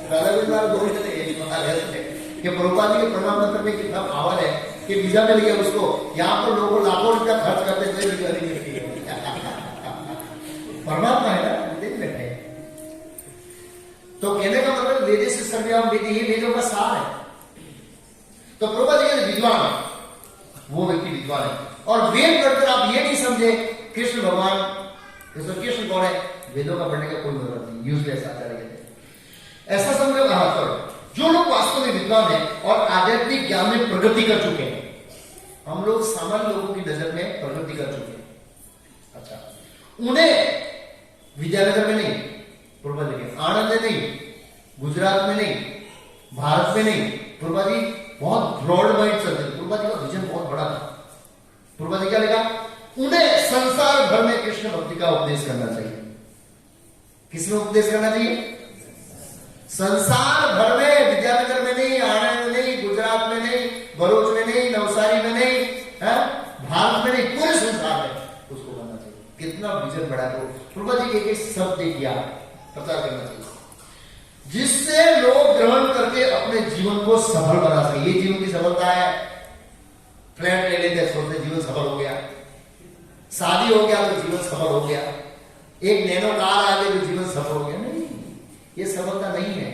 राधा गोविंद कि प्रभुपाद जी के प्रणाम मंत्र में कितना पावर है कि वीजा मिल गया उसको। यहाँ पर लोगों लाखों रुपया खर्च करते थे, वीजा नहीं मिलती है। परमात्मा है ना, देख बैठे। तो कहने का मतलब वेदे से सर्वम वेद, ही वेदों का सार है। तो प्रभुपाद जी के विद्वान है, वो व्यक्ति विद्वान है। और वेद पढ़कर आप ये नहीं समझे कृष्ण भगवान, कृष्ण कौन है, वेदों का पढ़ने का कोई जरूरत नहीं, यूजलेस आचार्य कहते हैं। ऐसा समझो कहा करो जो लोग वास्तव में विद्वान है और आध्यात्मिक ज्ञान में प्रगति कर चुके हैं। हम लोग सामान्य लोगों की नजर में प्रगति कर चुके हैं। अच्छा, उन्हें विद्यानगर में नहीं, प्रभुपाद जी के आनंद में नहीं, गुजरात में नहीं, भारत में नहीं, प्रभुपाद जी बहुत ब्रॉड माइंड चलते थे। प्रभुपाद जी का विजन बहुत बड़ा था। प्रभुपाद जी क्या लिखा? उन्हें संसार भर में कृष्ण भक्ति का उपदेश करना चाहिए। किसमें उपदेश करना चाहिए? संसार भर में, विद्यानगर में नहीं, आनंद में नहीं, गुजरात में नहीं, भरूच में नहीं, नवसारी में नहीं, जितना विजन बढ़ा दो। प्रभा जी के एक शब्द किया प्रचार करना चाहिए जिससे लोग ग्रहण करके अपने जीवन को सफल बना सके। ये जीवन की सफलता है। फ्लैट ले लेते सोचते जीवन सफल हो गया, शादी हो गया तो जीवन सफल हो गया, एक नैनो कार आ गई तो जीवन सफल हो गया। नहीं, ये सफलता नहीं है।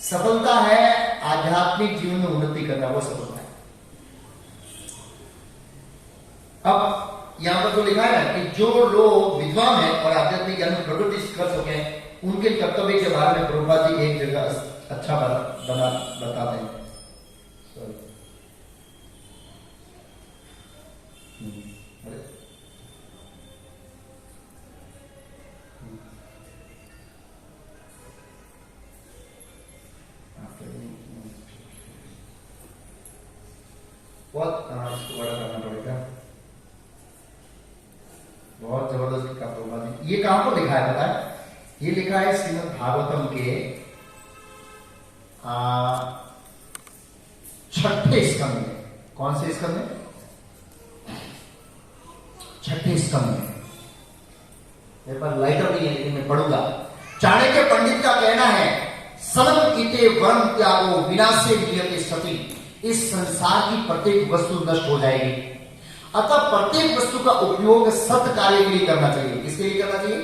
सफलता है आध्यात्मिक जीवन में उन्नति करना, वो सफलता है। अब यहां पर तो लिखा है ना कि जो लोग विद्वान हैं और आध्यात्मिक ज्ञान में प्रगति कर सके उनके कर्तव्य के बारे में प्रभुपाद जी एक जगह अच्छा बताते हैं। बहुत बड़ा करना पड़ेगा, बहुत जबरदस्त लिखा प्रभुपाद जी। ये कहां पर लिखा है पता है? ये लिखा है श्रीमद् भागवतम के 6ठे स्कंद में। कौन से स्कंद में? 6ठे स्कंद में। मेरे पास लाइटर नहीं है लेकिन मैं पढ़ूंगा। चाणक्य पंडित का कहना है सनम इते वर्म त्यागो विनाशे नियते सती। इस संसार की प्रत्येक वस्तु नष्ट हो जाएगी, अतः प्रत्येक वस्तु का उपयोग सत्य कार्य के लिए करना चाहिए। किसके लिए करना चाहिए?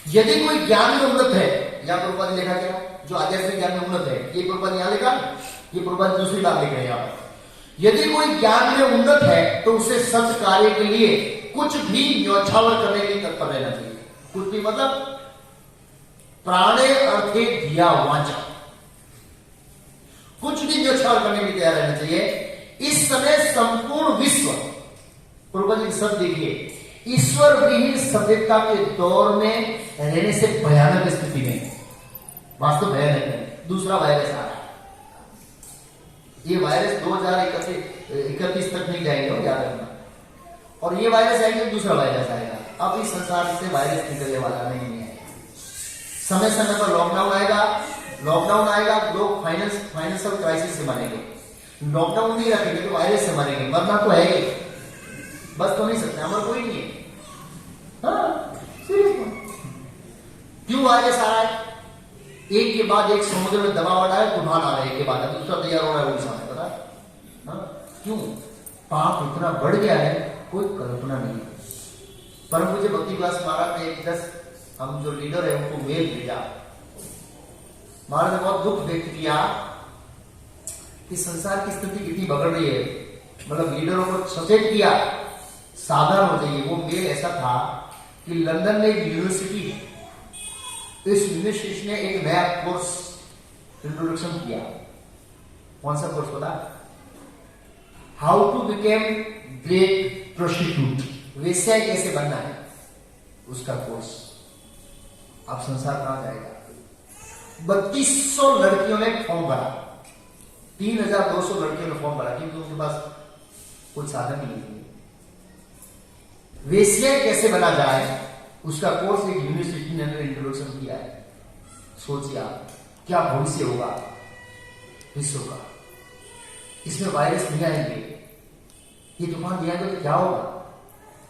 यदि कोई ज्ञान में उन्नत है, यहां प्रभुपाद ने लिखा क्या? जो आध्यात्मिक ज्ञान में उन्नत है, ये प्रभुपाद यहां लिखा, ये प्रभुपाद दूसरी बात लिख रहे हैं यहां पर। यदि कोई ज्ञान में उन्नत है तो उसे सत्य कार्य के लिए कुछ भी न्यौछावर करने के लिए तत्पर रहना चाहिए। कुछ भी मतलब प्राणे अर्थे धिया वाचा, कुछ भी न्यौछावर करने के लिए तैयार रहना चाहिए। इस समय संपूर्ण विश्व, प्रभुपाद जी सब देखिए, ईश्वर विहीन सभ्यता के दौर में रहने से भयानक स्थिति में, वास्तव भयानक है। दूसरा वायरस आ रहा है। ये वायरस 2031 तक नहीं जाएंगे, याद रखना। और ये वायरस आएंगे, दूसरा वायरस आएगा। अब इस संसार से वायरस निकलने वाला नहीं है। समय समय पर लॉकडाउन आएगा, लोग फाइनेंशियल क्राइसिस से मरेंगे। लॉकडाउन नहीं रखेंगे तो वायरस से मरेंगे। मरना तो है ही, बस तो नहीं सकते, हमारा कोई नहीं है। क्यों वायरस आ रहा है? एक के बाद एक समुद्र में दबाव आ रहा है, तूफान आ रहा है, एक के बाद दूसरा तैयार हो रहा है उड़ीसा में, पता है? क्यों? पाप इतना बढ़ गया है, कोई कल्पना नहीं है। परम पूज्य भक्ति विलास महाराज ने 10 हम जो लीडर है उनको मेल भेजा। महाराज ने बहुत दुख व्यक्त किया कि संसार की स्थिति कितनी बिगड़ रही है। मतलब लीडरों को सचेत किया, सावधान हो जाइए। वो मेल ऐसा था कि लंदन में एक यूनिवर्सिटी, इस यूनिवर्सिटी ने एक नया कोर्स इंट्रोडक्शन किया। कौन सा कोर्स पता? How to became great prostitute, वेश्या कैसे बनना है, उसका कोर्स। अब संसार कहां जाएगा? 3200 लड़कियों ने फॉर्म भरा, 3200 लड़कियों ने फॉर्म भरा, क्योंकि उनके पास कोई साधन नहीं है। वेश्या कैसे बना जाए, उसका कोर्स एक यूनिवर्सिटी ने इंट्रोडक्शन किया है। सोचिए आप क्या भविष्य होगा विश्व का। इसमें वायरस नहीं आएंगे, ये तूफान नहीं आएंगे तो क्या होगा?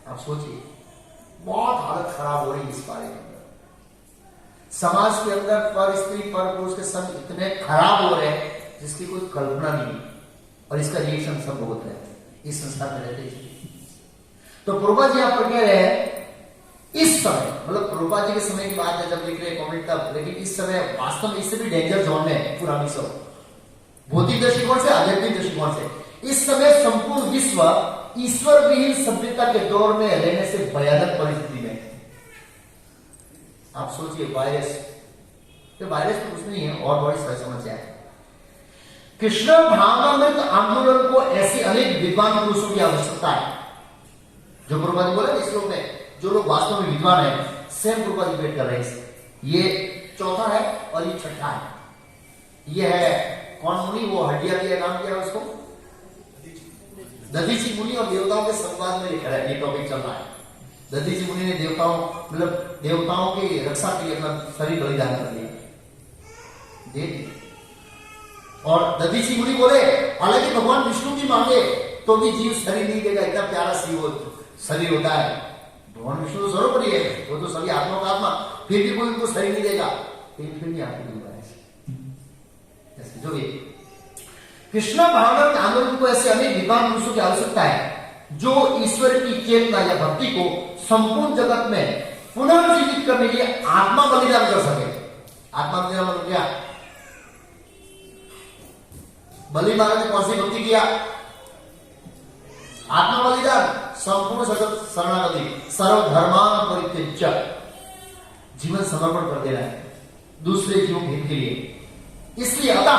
आप सोचिए, बहुत हालत खराब हो रही है इस बारे में। समाज के अंदर पर स्त्री पर पुरुष के संग इतने खराब हो रहे हैं जिसकी कोई कल्पना नहीं, और इसका रिएक्शन सब होता है इस संसार में रहते हैं। तो प्रभुपाद जी यहां पर कह रहे हैं इस समय, मतलब प्रभुपाद जी के समय की बात है जब लिख रहे कमेंट तब, लेकिन इस समय वास्तव में इससे भी डेंजर जोन में है पूरा विश्व, भौतिक दृष्टिकोण से, आध्यात्मिक दृष्टिकोण से। इस समय संपूर्ण विश्व ईश्वर विहीन सभ्यता के दौर में रहने से भयानक परिस्थिति में। आप सोचिए, वायरस तो कुछ नहीं है, और बड़ी समस्या है। कृष्ण भावनामृत आंदोलन को ऐसे अनेक विद्वान पुरुषों की आवश्यकता है। जो प्रभुपाद बोले इस लोग में, जो लोग वास्तव में विद्वान है, सेम प्रभुपाद डिबेट कर रहे हैं। ये चौथा है और ये छठा है। ये है कौन मुनि, वो हड्डिया दिया नाम क्या है उसको, दधीची मुनि, और देवताओं के संवाद में ये टॉपिक चल रहा है। दधीची मुनि ने देवताओं की रक्षा के लिए अपना शरीर बलिदान कर दिया, दे दिया। और दधीची मुनि बोले हालांकि भगवान विष्णु की मांगे तो भी जीव शरीर नहीं देगा, इतना प्यारा शरीर होता है। भगवान विष्णु तो सर्वोपरि है, वो तो सभी आत्मा का आत्मा, फिर भी कोई उनको शरीर नहीं देगा, फिर भी आपको दूंगा ऐसे जो भी। कृष्ण भावनात्मक आंदोलन को ऐसे अनेक विद्वान पुरुषों की आवश्यकता है जो ईश्वर की चेतना या भक्ति को संपूर्ण जगत में पुनर्जीवित करने के लिए आत्मा बलिदान कर सके। आत्मा बलिदान मतलब क्या? बलि महाराज ने कौन सी भक्ति किया? आत्मा बलिदान, संपूर्ण जगत शरणागति, सर्वधर्मान परित्यज्य, जीवन समर्पण कर देना है दूसरे जीवों के हित के लिए। इसलिए अतः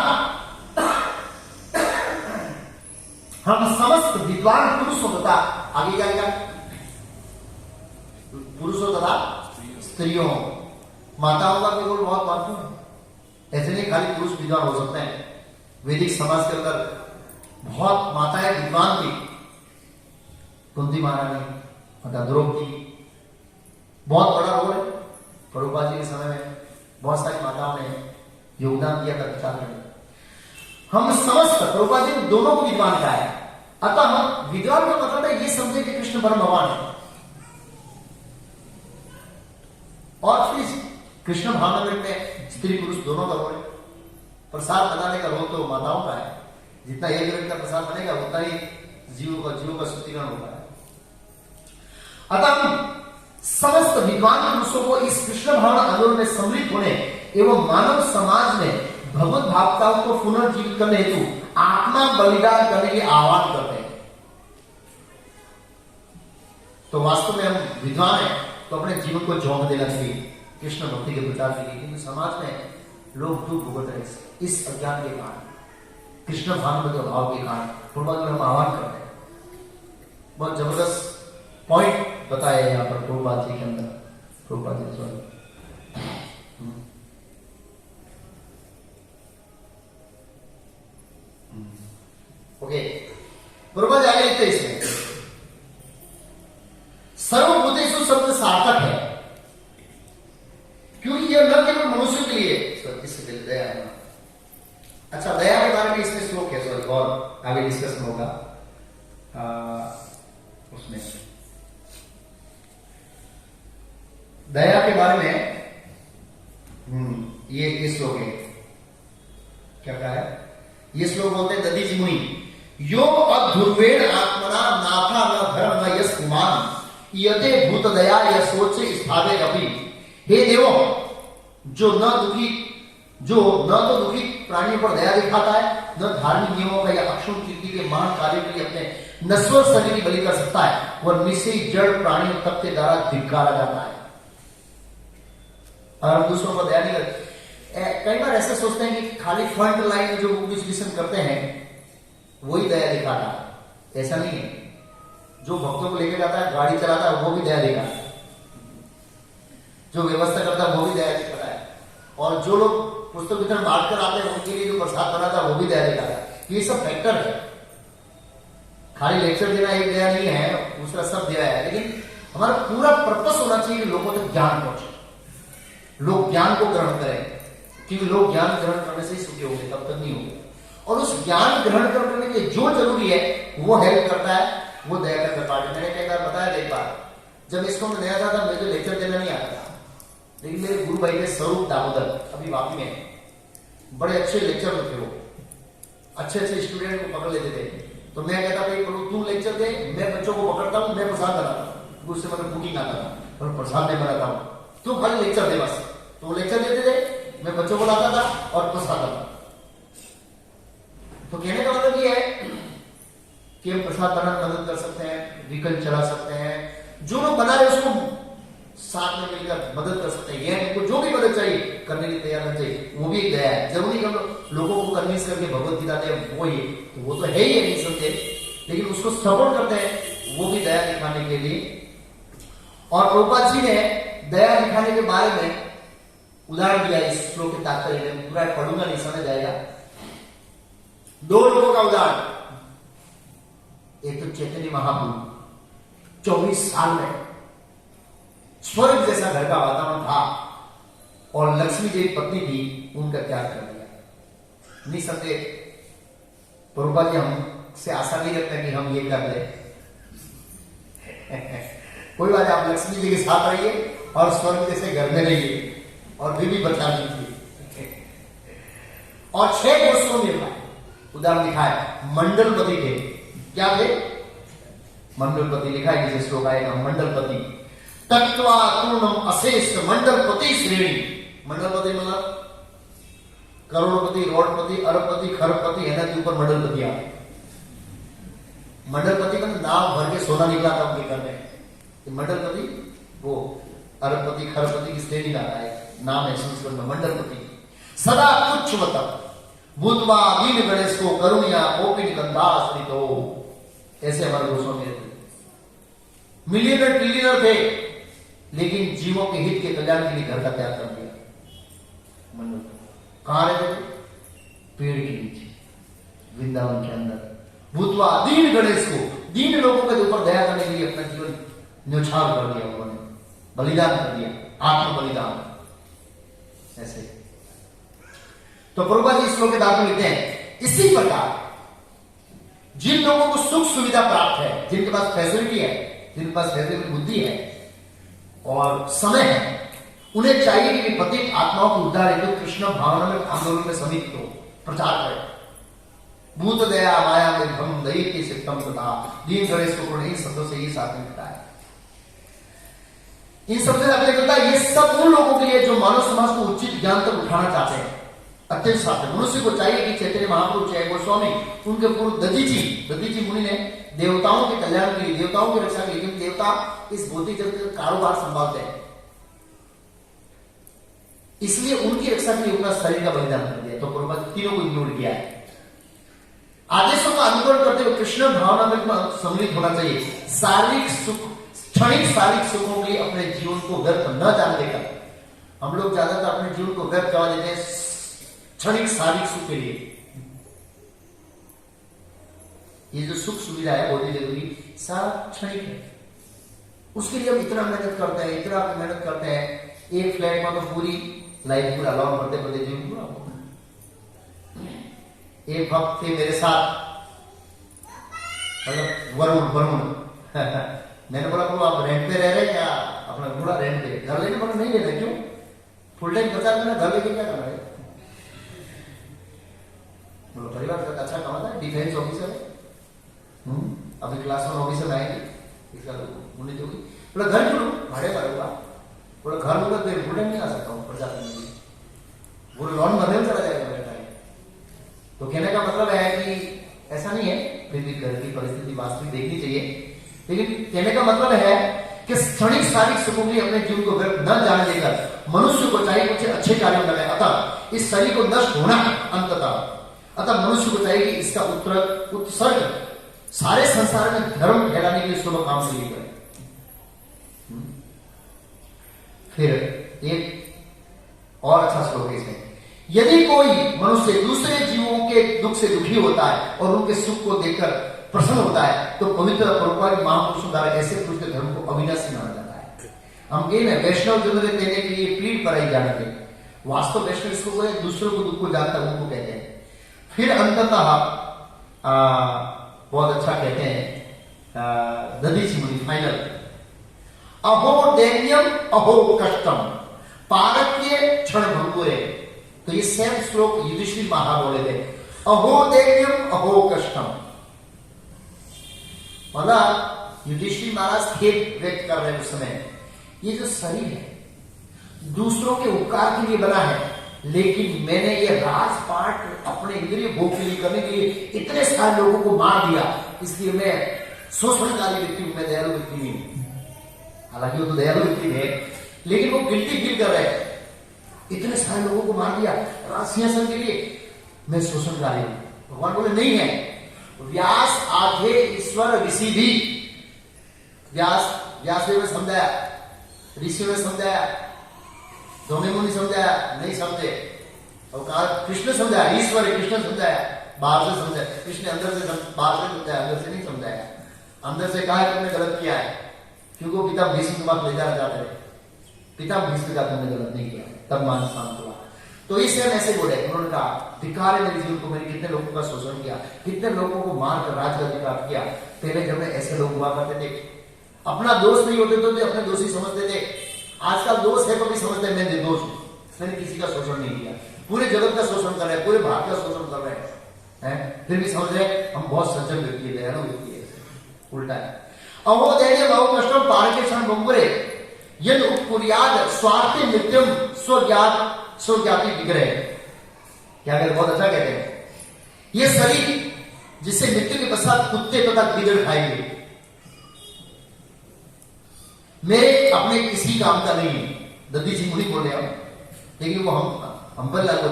हम समस्त विद्वान पुरुषों तथा आगे क्या लिखा? पुरुषों तथा स्त्रियों, माताओं का भी रोल बहुत महत्वपूर्ण है। ऐसे नहीं खाली पुरुष विद्वान हो सकते हैं, वैदिक समाज के अंदर बहुत माताएं विद्वान थी। कुंती महारानी, माता द्रौपदी, बहुत बड़ा रोल है। प्रभुपाद जी के समय में बहुत सारी माताओं ने योगदान दिया था प्रचार में। हम समस्त प्रभुपाद जी दोनों को विद्वान कहा है। अतः हम विद्वान का मतलब है ये समझे कि कृष्ण परम भगवान है, और फिर कृष्ण भावना में स्त्री पुरुष दोनों का रोल है। प्रसाद बनाने का रोल तो माताओं का है, जितना एक व्यक्ति का प्रसाद बनेगा उतना ही जीवों का शुद्धिकरण होता है। अतः हम समस्त विद्वान पुरुषों को इस कृष्ण भावना आंदोलन में सम्मिलित होने एवं मानव समाज में भगवत भावताओं को पुनर्जीवित करने हेतु आत्मा बलिदान करने के आह्वान करते हैं। तो वास्तव में हम विद्वान हैं तो अपने जीवन को झोंक देना चाहिए कृष्ण भक्ति के प्रचार के लिए, क्योंकि समाज में लोग दुख भुगत रहे इस अज्ञान के कारण, कृष्ण भावना के अभाव के कारण। प्रभुपाद में हम आह्वान करते हैं। बहुत जबरदस्त पॉइंट बताया यहाँ पर प्रभुपाद जी के अंदर। प्रभुपाद जी ओके, प्रभुपाद आगे लिखते हैं इसमें सर्वभूतेषु शब्द सार्थक है, क्योंकि यह न केवल मनुष्य के लिए इससे दया है। अच्छा, दया के बारे में इसमें श्लोक है, सॉरी, और आगे डिस्कशन होगा उसमें दया के बारे में। ये श्लोक है, क्या कहा है? ये श्लोक बोलते हैं दधीचि मुनि, यो अध्रुवेण आत्मना नाथा न धर्म न यश कुमान यते भूत दया या सोच स्थावे अभी। हे देवो, जो न तो दुखी प्राणियों पर दया दिखाता है, न धार्मिक नियमों का या अक्षुण कीर्ति के महान कार्य के लिए अपने नश्वर शरीर की बलि कर सकता है, वह निश्चय जड़ प्राणियों तब के द्वारा धिक्कारा जाता है। और हम दूसरों पर दया नहीं करते। कई बार ऐसे सोचते हैं कि खाली फ्रंट लाइन में जो विश्लेषण करते हैं वही दया दिखाता है। ऐसा नहीं है। जो भक्तों को लेकर जाता है, गाड़ी चलाता है, वो भी दया दिखाता है। जो व्यवस्था करता है वो भी दया दिखाता है। और जो लोग पुस्तक वितरण बांट कर आते हैं उनके लिए जो प्रसाद बनाता है वो भी दया दिखाता है। ये सब फैक्टर है। खाली लेक्चर देना एक दया नहीं है, दूसरा सब दया है। लेकिन हमारा पूरा पर्पस होना चाहिए कि लोगों तक ज्ञान पहुंचे, लोग ज्ञान को ग्रहण करें, क्योंकि लोग ज्ञान ग्रहण करने से ही सुखी होंगे, तब तक नहीं होंगे। और उस ज्ञान ग्रहण करने के लिए जो जरूरी है वो हेल्प करता है, वो दया का पार्ट। मैंने कई बार बताया, एक बार जब इसको मैं नया था मुझे लेक्चर देना नहीं आता था, लेकिन मेरे गुरु भाई थे स्वरूप दामोदर, अभी वापी में, बड़े अच्छे लेक्चर थे वो, अच्छे स्टूडेंट को पकड़ लेते थे। तो मैं कहता भाई तू लेक्चर दे, मैं बच्चों को पकड़ता हूँ, मैं प्रसाद बनाता हूँ। उससे मतलब कुकिंग आता था, और प्रसाद मैं बनाता हूँ, तू खाली लेक्चर दे बस। तो वो लेक्चर देते थे, मैं बच्चों को लाता था और प्रसाद आता। तो कहने का मतलब ये है कि हम प्रसाद बनाने मदद कर सकते हैं, व्हीकल चला सकते हैं, जो लोग बना रहे उसको साथ में मिलकर मदद कर सकते हैं। ये उनको जो भी मदद चाहिए करने की तैयार रहना चाहिए, वो भी एक दया है। जरूरी हम लोगों को कन्विंस करके भगवत गीता दे वो ही, तो वो तो है ही नहीं सकते, लेकिन उसको सपोर्ट करते हैं, वो भी दया दिखाने के लिए। और प्रभुपाद जी ने दया दिखाने के बारे में उदाहरण दिया इस श्लोक के तात्पर्य में, पूरा पढ़ूंगा नहीं, समझ जाएगा। दो लोगों का उदाहरण, एक तो चैतन्य महाप्रभु 24 साल में स्वर्ग जैसा घर का वातावरण था, और लक्ष्मी जी पत्नी थी, उनका त्याग कर दिया। निसंदेह प्रभुपाद जी हम से आशा नहीं रखते कि हम ये कर ले। कोई बात नहीं, आप लक्ष्मी जी के साथ रहिए और स्वर्ग जैसे घर में रहिए और भी बचा दीजिए। और 6 गोष्ठों में उदाहरण लिखा है मंडलपति के। क्या थे? मंडलपति लिखा है, जैसे श्लोक आएगा, मंडलपति तत्वा पूर्णम अशेष मंडलपति श्रेणी। मंडलपति मतलब करोड़पति, रोडपति, अरबपति, खरबपति है ना, के ऊपर मंडलपति आते। मंडलपति का नाम भर के सोना निकला था उनके घर में। मंडलपति वो अरबपति, खरबपति की श्रेणी का है, नाम है संस्कृत में मंडलपति। सदा तुच्छवत भूतवा दीन गणेश को करुणिया कोपिन गंधाश्रित हो। ऐसे हमारे गोस्वामी थे, मिलियनर ट्रिलियनर थे, लेकिन जीवों के हित के कल्याण के लिए घर का त्याग कर दिया। मंडलपति कहां रहते थे? पेड़ के नीचे, वृंदावन के अंदर। भूतवा दीन गणेश को, दीन लोगों के ऊपर दया करने के लिए अपना जीवन न्यौछावर कर दिया उन्होंने, बलिदान कर दिया, आत्म बलिदान। ऐसे तो प्रभुपाद जी श्लोक के दांत में लिखते हैं, इसी प्रकार जिन लोगों को सुख सुविधा प्राप्त है, जिनके पास फैसिलिटी है, जिनके पास फैसिलिटी बुद्धि है और समय है, उन्हें चाहिए कि पतित आत्माओं को उद्धार हेतु कृष्ण भावना में आंदोलन में समित हो, प्रचार करें। भूत दया माया में भ्रम दई के सिद्धम तथा दीन गणेश को इन शब्दों से ये साथ मिलता है। इन शब्दों से आपने कहता है, ये सब उन लोगों के लिए जो मानव समाज को उचित ज्ञान तक उठाना चाहते हैं, अत्यंत साथ है। मनुष्य को चाहिए कि चैतन्य महापुरुष है गोस्वामी, उनके पूर्व दधीची मुनि ने देवताओं के कल्याण के लिए, देवताओं की रक्षा के लिए, देवता इस भौतिक जगत का कारोबार संभालते हैं, इसलिए उनकी रक्षा के लिए अपना शरीर का बलिदान कर दिया। तो प्रभुपाद तीनों को इग्नोर किया है। आदेशों का अनुकरण करते हुए कृष्ण भावना में सम्मिलित होना चाहिए। शारीरिक सुख, क्षणिक शारीरिक सुखों के लिए अपने जीवन को व्यर्थ न जान देकर, हम लोग ज्यादातर अपने जीवन को व्यर्थ करवा देते हैं क्षणिक शारीरिक सुख के लिए। ये जो सुख सुविधा है बहुत ही जरूरी, सारा क्षणिक है, उसके लिए हम इतना मेहनत करते हैं, इतना मेहनत करते हैं। एक फ्लैट में तो पूरी लाइफ पूरा लॉन बढ़ते जीवन पूरा। एक भक्त थे मेरे साथ, मतलब वरुण मैंने बोला आप रेंट पे रह रहे क्या? अपना पूरा रेंट पे, घर लेने बोला नहीं ले रहे। क्यों? फुल टाइम 50 दिन घर लेके क्या करना है? बोलो परिवार का अच्छा कमाता है, डिफेंस ऑफिसर है, अभी क्लास 1 ऑफिसर में आएंगे, इसका उन्हें जो बोला घर क्यों भाड़े पर होगा? बोला घर होगा तो फुल टाइम नहीं आ सकता हूँ प्रजाति में, वो लॉन भरने में चला जाएगा मेरा टाइम। तो कहने का मतलब है कि ऐसा नहीं है, फिर भी घर की परिस्थिति वास्तविक देखनी चाहिए, लेकिन कहने का मतलब है कि क्षणिक शारीरिक सुखों के लिए अपने जीवन को व्यर्थ न जाने देकर मनुष्य को चाहिए कुछ अच्छे कार्यों में लगे। अतः इस शरीर को नष्ट होना अंततः, अतः मनुष्य को चाहिए कि इसका उत्सर्ग सारे संसार में धर्म फैलाने के लिए शुभ काम से लिए करें। फिर एक और अच्छा श्लोक है इसमें, यदि कोई मनुष्य दूसरे जीवों के दुख से दुखी होता है और उनके सुख को देखकर प्रसन्न होता है, तो पवित्र परोपकारी महापुरुषों द्वारा ऐसे पुरुष के धर्म को अविनाशी माना जाता है। हम कह रहे वैष्णव जन देने के लिए पीठ पर आई जाने के, वास्तव वैष्णव इसको दूसरों को दुख को जानता है, उनको कहते हैं। फिर अंततः बहुत अच्छा कहते हैं दधीची मुनि फाइनल, अहो दैन्यम अहो कष्टम पारक्य क्षण भंगुरे। तो ये सेम श्लोक युधिष्ठिर महाराज बोले थे, अहो दैन्यम अहो कष्टम, मतलब युधिष्ठिर महाराज खेद व्यक्त कर रहे हैं उस समय, ये जो शरीर है दूसरों के उपकार के लिए बना है, लेकिन मैंने ये राजपाट अपने इंद्रिय भोग के लिए करने के लिए इतने सारे लोगों को मार दिया, इसलिए मैं शोषणकारी व्यक्ति हूं, मैं दयालु व्यक्ति नहीं हूं। हालांकि वो तो दयालु व्यक्ति है, लेकिन वो गिल्टी फील कर रहे हैं, इतने सारे लोगों को मार दिया सिंहासन के लिए, मैं शोषणकारी हूं। भगवान बोले नहीं है, व्यास आधे ईश्वर ऋषि भी, व्यास ने समझाया, ऋषि ने समझाया, दोनों मुनि समझाया, नहीं समझे। और कहा कृष्ण समझाया, ईश्वर है कृष्ण समझाया, बाहर से समझाया, कृष्ण अंदर से बाहर से समझाया, अंदर से नहीं समझाया। अंदर से कहा तुमने गलत किया है, क्योंकि वो पिता भीष्म के पास ले जाना चाहते थे, पिता भीष्म का तुमने गलत नहीं किया, तब मान शांत हुआ। तो इसे हम ऐसे बोले, उन्होंने कहा धिक्कार है मेरे जीवन को, मैंने कितने लोगों का शोषण किया, कितने लोगों को मार कर राज का अधिकार किया। पहले जब ऐसे लोग हुआ करते थे, अपना दोष नहीं होते तो अपने दोषी समझते थे। आजकल दोष है तो भी समझते हैं मैं निर्दोष हूं, मैंने किसी का शोषण नहीं किया। पूरे जगत का शोषण कर रहे हैं, पूरे भारत का शोषण कर रहे हैं, फिर भी समझ रहे हैं हम बहुत सज्जन व्यक्ति है, दयालु व्यक्ति है। उल्टा है। अहो दैन्य बहु कष्टम पारके क्षण बंबरे यद उपकुर्याद स्वार्थी नित्यम स्वज्ञाति विग्रह। क्या कहते, बहुत अच्छा कहते हैं, ये शरीर जिसे मृत्यु के पश्चात कुत्ते तथा गिदड़ खाएंगे, मेरे अपने किसी काम का नहीं है। दद्दी जी मुनि बोल रहे हैं, लेकिन वो हम पर लागू,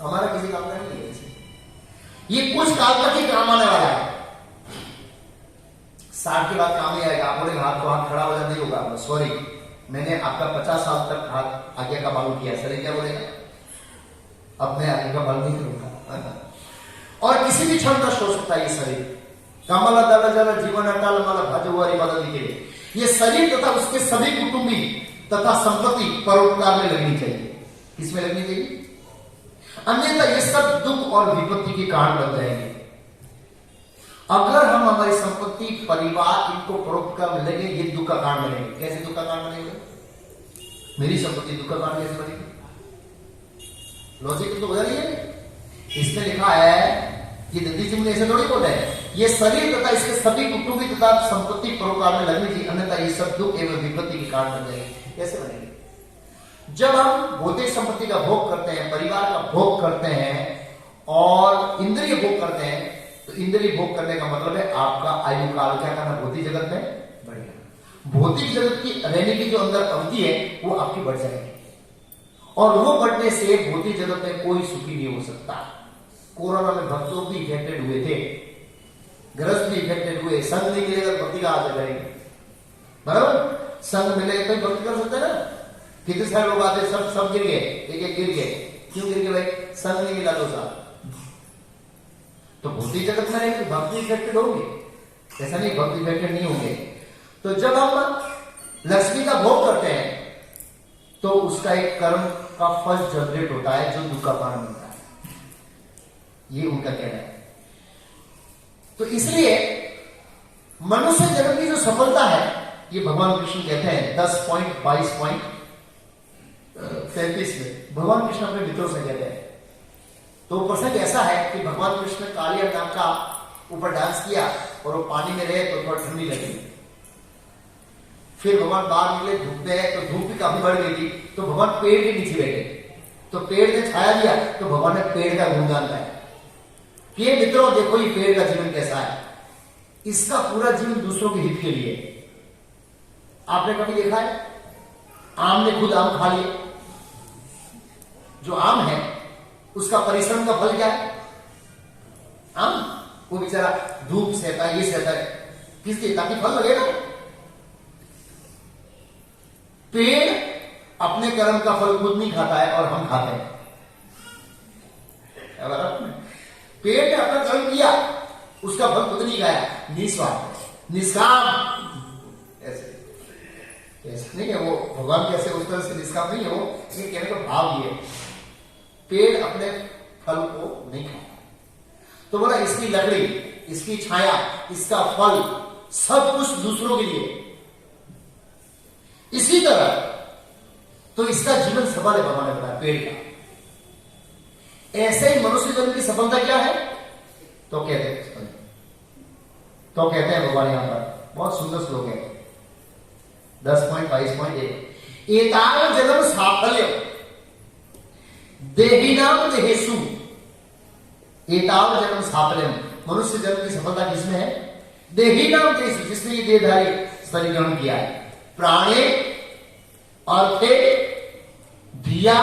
हमारा किसी काम का नहीं है। ये कुछ काल तक ही काम आने वाला है, 60 के बाद काम नहीं आएगा। आप बोले हाथ तो हाथ खड़ा हो जाए, नहीं होगा, सॉरी मैंने आपका 50 साल तक हाथ आगे का मालूम किया, शरीर क्या बोलेगा, अब मैं आगे का मालूम नहीं करूंगा। और किसी भी क्षण नष्ट हो सकता है ये शरीर। कमल दल जल जीवन अटल मल भजवारी बदल के, ये शरीर तथा उसके सभी कुटुंबी तथा संपत्ति परोपकार में लगनी चाहिए। किसमें लगनी चाहिए? अन्यथा ये सब दुख और विपत्ति के कारण बन जाएंगे। अगर हम हमारी संपत्ति परिवार इनको परोपकार में लगे, ये दुख का कारण बनेंगे। कैसे दुख का कारण बनेंगे? मेरी संपत्ति दुख का कारण कैसे बनेगी? लॉजिक तो बदल रही है। इसमें लिखा है कि दद्दी जी ने ऐसे थोड़ी बोला है, ये शरीर तथा इसके सभी कुटुंबी तथा संपत्ति परोपकार में लगनी चाहिए, अन्यथा ये सब दुख एवं विपत्ति के कारण बन जाएंगे। कैसे बनेंगे? जब हम भौतिक संपत्ति का भोग करते हैं, परिवार का भोग करते हैं और इंद्रिय भोग करते हैं, तो इंद्रिय भोग करने का मतलब है आपका आयु काल क्या करना, भौतिक जगत में बढ़ेगा। भौतिक जगत की रहने की जो अंदर अवधि है वो आपकी बढ़ जाएगी, और वो बढ़ने से भौतिक जगत में कोई सुखी नहीं हो सकता। कोरोना में भक्तों भी इफेक्टेड हुए थे, ग्रस्त भी इफेक्टेड हुए। संघ नहीं मिलेगा भक्ति का हाथ लगाएंगे, बराबर? संघ मिलेगा तो भक्ति कर सकते ना। कितने सारे लोग आते, सब गिर गए, एक गिर गए। क्यों गिर गए भाई? संघ नहीं मिला तो साहब। तो भौतिक जगत में रहेंगे, भक्ति इफेक्टेड होंगे, ऐसा नहीं भक्ति इफेक्टेड नहीं होंगे। तो जब हम लक्ष्मी का भोग करते हैं तो उसका एक कर्म का फल जनरेट होता है जो दुख का कारण बनता है, ये उनका कहना है। तो इसलिए मनुष्य जगत की जो सफलता है, ये भगवान कृष्ण कहते हैं 10.22.33 में, भगवान कृष्ण अपने मित्रों से कहते हैं। तो प्रसंग ऐसा है कि भगवान कृष्ण कालिया नाग का ऊपर डांस किया और वो पानी में रहे तो थोड़ा ठंडी लगी। फिर भगवान बाहर निकले, धूप में है तो धूप भी काफी बढ़ गई थी, तो भगवान पेड़ के नीचे बैठे, तो पेड़ ने छाया दिया, तो भगवान ने पेड़ का गुणगान गाया कि मित्रों देखो ये पेड़ का जीवन कैसा है, इसका पूरा जीवन दूसरों के हित के लिए। आपने कभी देखा है आम ने खुद आम खा लिए? जो आम है उसका परिश्रम का फल क्या है? आम, वो बेचारा धूप सहता है, ये सहता है, किसके? ताकि फल लगे ना। पेड़ अपने कर्म का फल खुद नहीं खाता है और हम खाते हैं। पेड़ ने अपना कर्म किया, उसका फल खुद नहीं खाया, निस्वार्थ निष्काम। ऐसे नहीं है वो, भगवान कैसे उस तरह से निष्काम नहीं है वो, ये कहने का भाव ये है। पेड़ अपने फल को नहीं खाता, तो बोला इसकी लकड़ी, इसकी छाया, इसका फल सब कुछ दूसरों के लिए। इसी तरह तो इसका जीवन सफल है, भगवान ने बताया पेड़ का। ऐसे ही मनुष्य जन्म की सफलता क्या है? तो कहते हैं भगवान यहां पर बहुत सुंदर श्लोक है 10.22.1 एताव जन्म साफल्य देहिनाम देहेषु। एताव जन्म साफल्य, मनुष्य जन्म की सफलता किसमें है? देहिनाम देहेषु, जिसने ये देहधारी शरीर ग्रहण किया है। प्राणे अर्थे धिया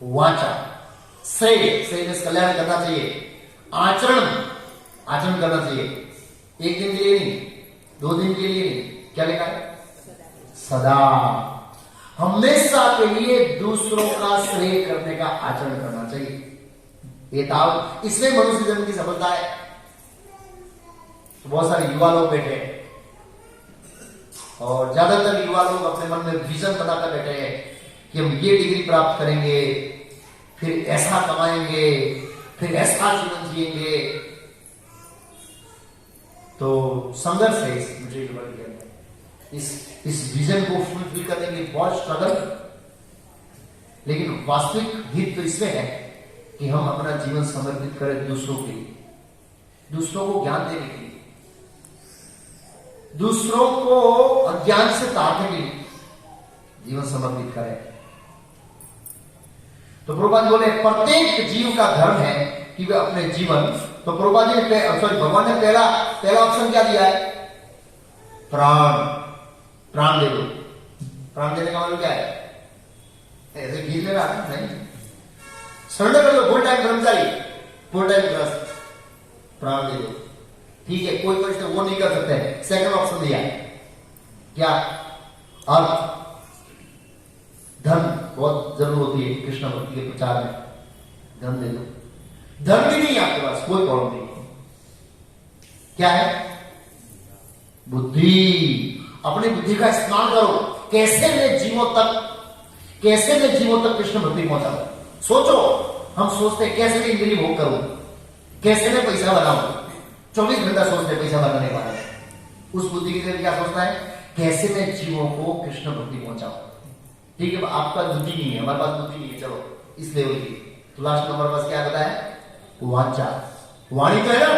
वाचा, सही कल्याण करना चाहिए, आचरण करना चाहिए। एक दिन के लिए नहीं, 2 दिन के लिए नहीं, क्या लिखा है? सदा, हमेशा के लिए दूसरों का श्रेय करने का आचरण करना चाहिए। ये ताव, इसमें मनुष्य जन्म की सफलता है। तो बहुत सारे युवा लोग बैठे हैं और ज्यादातर युवा लोग अपने मन में विजन बनाकर बैठे हैं कि हम ये डिग्री प्राप्त करेंगे, फिर ऐसा कमाएंगे, फिर ऐसा जीवन जिएंगे। तो संघर्ष है इस मटेरियल वर्ल्ड के अंदर, इस विजन को फुलफिल करने के लिए बहुत स्ट्रगल। लेकिन वास्तविक हित तो इसमें है कि हम अपना जीवन समर्पित करें दूसरों के लिए, दूसरों को ज्ञान देने के लिए, दूसरों को अज्ञान से तारने के लिए जीवन समर्पित करें। तो प्रभुपाद बोले प्रत्येक जीव का धर्म है कि वे अपने जीवन, तो प्रभुपाद जी ने भगवान ने पहला ऑप्शन क्या दिया है? प्राण दे दो। प्राण देने का मतलब क्या है? ऐसे घीर ले रहा है नहीं, सरेंडर कर दो, फुल टाइम ब्रह्मचारी, फुल टाइम ग्रस्त, प्राण दे दो। ठीक है, कोई परिस्थिति वो नहीं कर सकते। सेकंड ऑप्शन दिया है क्या? अर्थ, धन बहुत जरूर होती है कृष्ण भक्ति के प्रचार में, धन दे दो। धन भी नहीं आपके पास, कोई प्रॉब्लम नहीं। क्या है? बुद्धि। अपनी बुद्धि का इस्तेमाल करो। कैसे मैं जीवों तक कृष्ण भक्ति पहुंचाऊं? सोचो, हम सोचते कैसे मैं इंद्रिय भोग करूं, कैसे मैं पैसा बनाऊं, 24 घंटा सोचते पैसा बनाने का है। उस बुद्धि के लिए क्या सोचना है? कैसे मैं जीवों को कृष्ण भक्ति पहुंचाऊं। ठीक है, आपका बुद्धि नहीं है, हमारे पास बुद्धि नहीं है, चलो इस लेवल की। तो लास्ट नंबर पास क्या बताया? वाचा। वाणी तो है ना,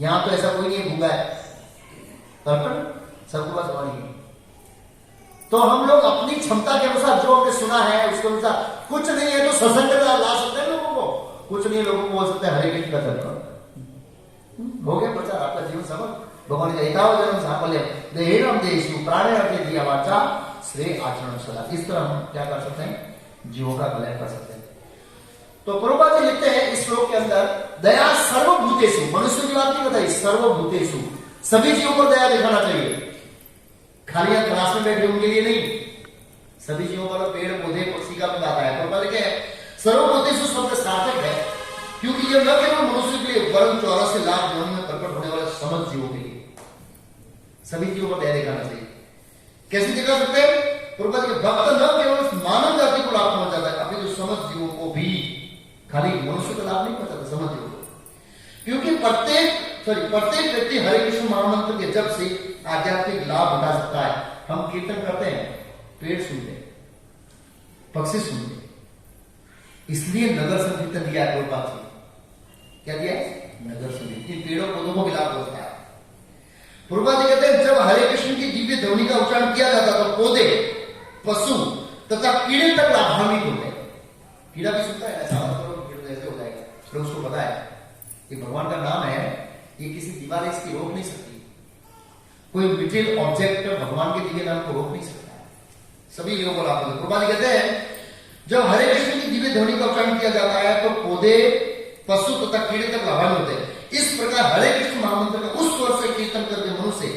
यहां तो ऐसा कोई नहीं भूंगा है, तर्पण सबके पास वाणी है। तो हम लोग अपनी क्षमता के अनुसार जो हमने सुना है उसके अनुसार, कुछ नहीं है तो सत्संग में ला सकते हैं लोगों को, कुछ नहीं लोगों को बोल सकते हैं हरे कृष्ण का तर्पण। हो गया प्रचार, आपका जीवन समझ। भगवान ने जन्म साफल्य देहम देशु प्राणे दिया वाचा श्रेय आचरण सदा। इस तरह हम क्या कर सकते हैं? जीवों का कल्याण कर सकते हैं। तो प्रभुपाद जी लिखते हैं इस श्लोक के अंदर, दया सर्वभूतेषु, मनुष्य की बात नहीं बताई, सर्वभूतेषु, सभी जीवों पर दया दिखाना चाहिए। खाली यहाँ क्लास में बैठे उनके लिए नहीं, सभी जीवों पर, पेड़ पौधे पक्षी का भी आता है। प्रभुपाद लिखे सर्वभूतेषु शब्द सार्थक है क्योंकि यह न केवल मनुष्य के लिए वरन 84 लाख जीवन में प्रकट होने वाले समस्त जीवों के लिए, सभी जीवों पर दया दिखाना चाहिए। कैसे दिखा सकते हैं? प्रभुपाद के भक्त न केवल मानव जाति को लाभ पहुंचाता है, अभी जो समस्त जीवों को भी, खाली मनुष्य को लाभ नहीं पहुंचाता, समस्त जीवों को। क्योंकि प्रत्येक व्यक्ति हरे कृष्ण महामंत्र के जब से आध्यात्मिक लाभ उठा सकता है। हम कीर्तन करते हैं, पेड़ सुनते हैं, पक्षी सुनते हैं, इसलिए नगर संकीर्तन दिया है प्रभुपाद जी। क्या दिया है? नगर संकीर्तन। पेड़ों पौधों को भी लाभ होता है। प्रभुपाद जी कहते हैं जब हरे कृष्ण की दिव्य ध्वनि का उच्चारण किया जाता तो पौधे, पशु तथा कीड़े तक लाभान्वित होते हैं। कीड़ा भी सुनता है, ऐसा ऐसे हो जाएगा, फिर उसको पता है कि भगवान का नाम है, ये किसी दीवार इसकी रोक नहीं सकती, कोई मिटेरियल ऑब्जेक्ट भगवान के दिव्य नाम को रोक नहीं सकता। सभी लोगों को लाभ होता है। प्रभुपाद जी कहते हैं जब हरे कृष्ण की दिव्य ध्वनि का उच्चारण किया जाता है तो पौधे, पशु तथा कीड़े तक लाभान्वित होते हैं। इस प्रकार हरे कृष्ण महामंत्र का उस स्वर से कीर्तन करके मनुष्य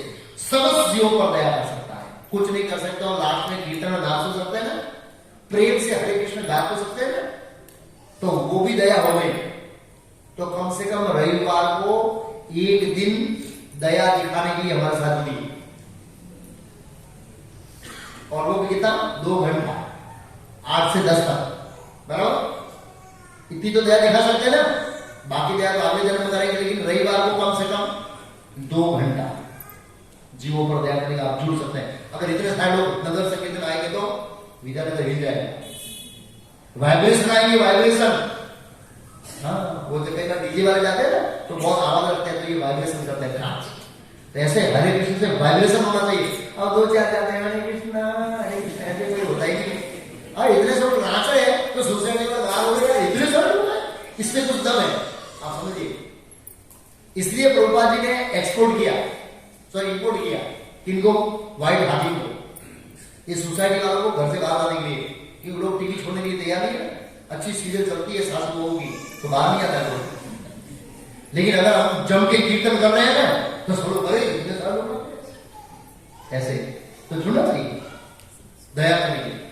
समस्त जीवों पर दया कर सकता है। कुछ नहीं कर सकता और लास्ट में कीर्तन में नाच हो सकते हैं ना, प्रेम से हरे कृष्ण गा हो सकते हैं ना, तो वो भी दया हो गई। तो कम से कम रविवार को एक दिन दया दिखाने के लिए हमारे साथ भी, और वो भी कितना? 2 घंटा, 8 से 10 तक, बराबर। इतनी तो दया दिखा सकते हैं ना, बाकी दया तो अगले जन्म में करेंगे, लेकिन रविवार को कम से कम 2 घंटा जीवों पर दया करने का आप जुड़ सकते हैं। अगर इतने सारे लोग नगर संकीर्तन आएंगे तो विद्यानगर हिल जाएगा, वाइब्रेशन आएंगे, वाइब्रेशन। हाँ, वो जगह का डीजे वाले जाते हैं ना तो बहुत आवाज रखते हैं, तो ये वाइब्रेशन करते हैं। तो ऐसे हरे कृष्ण से वाइब्रेशन होना चाहिए। अब 2-4 जाते हैं हरे कृष्ण ऐसे कोई होता ही नहीं। हाँ, इतने सब नाच रहे हैं तो सोसाइटी का गाल हो गया, इतने सब लोग हैं, इसमें कुछ दम है, आप समझिए। इसलिए प्रभुपाद जी ने एक्सपोर्ट किया, इंपोर्ट किया किनको? व्हाइट हाथी को। इस सोसाइटी वालों को घर से बाहर आने के लिए, क्योंकि लोग टीवी छोड़ने के लिए तैयार नहीं है। अच्छी सीरियल चलती है, सास बहू की, तो बाहर नहीं आता लोग। लेकिन अगर हम जम के कीर्तन कर रहे हैं ना तो सब लोग करे, इतने सारे लोग ऐसे, तो जुड़ना चाहिए दया करने के लिए।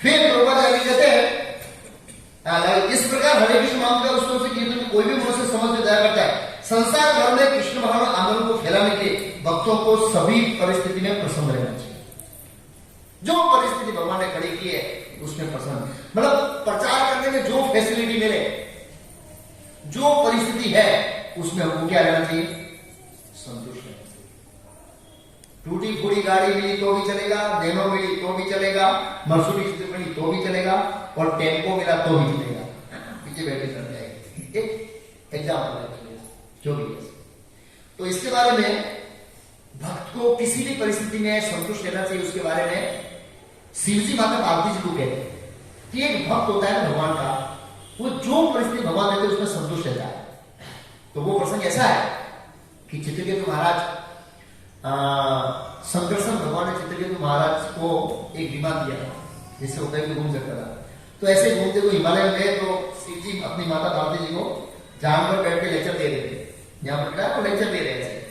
फिर प्रभुपाद जी कहते हैं इस प्रकार हरे कृष्ण नाम का उसको से कीर्तन कोई भी मनुष्य समझ में दया करता है। संसार भर में कृष्ण भावना आंदोलन को फैलाने के भक्तों को सभी परिस्थिति में प्रसन्न रहना चाहिए। जो परिस्थिति भगवान ने खड़ी की है उसमें प्रसन्न, मतलब प्रचार करने में जो फैसिलिटी मिले, जो परिस्थिति है उसमें हमको क्या रहना चाहिए, संतुष्ट रहना चाहिए। टूटी फूटी गाड़ी मिली तो भी चलेगा, नैनो मिली तो भी चलेगा, मर्सिडीज मिली तो भी चलेगा, और टेम्पो मिला तो भी चलेगा, पीछे बैठे चल जाएगा। एक एग्जाम्पल है जो भी है। तो इसके बारे में भक्त को किसी भी परिस्थिति में संतुष्ट रहना चाहिए। उसके बारे में शिवजी माता पार्वती जी को कहते हैं कि एक भक्त होता है भगवान का, वो जो परिस्थिति भगवान देते हैं उसमें संतुष्ट रहता है। तो वो प्रसंग ऐसा है कि चित्रकेतु महाराज, संकर्षण भगवान ने चित्रकेतु महाराज को एक विमान दिया था जिससे होता है कि घूम सकता था। तो ऐसे घूमते हुए हिमालय में गए तो शिव जी अपनी माता पार्वती जी को जानवर बैठ के लेक्चर दे रहे थे, यहाँ पर लेक्चर दे रहे थे।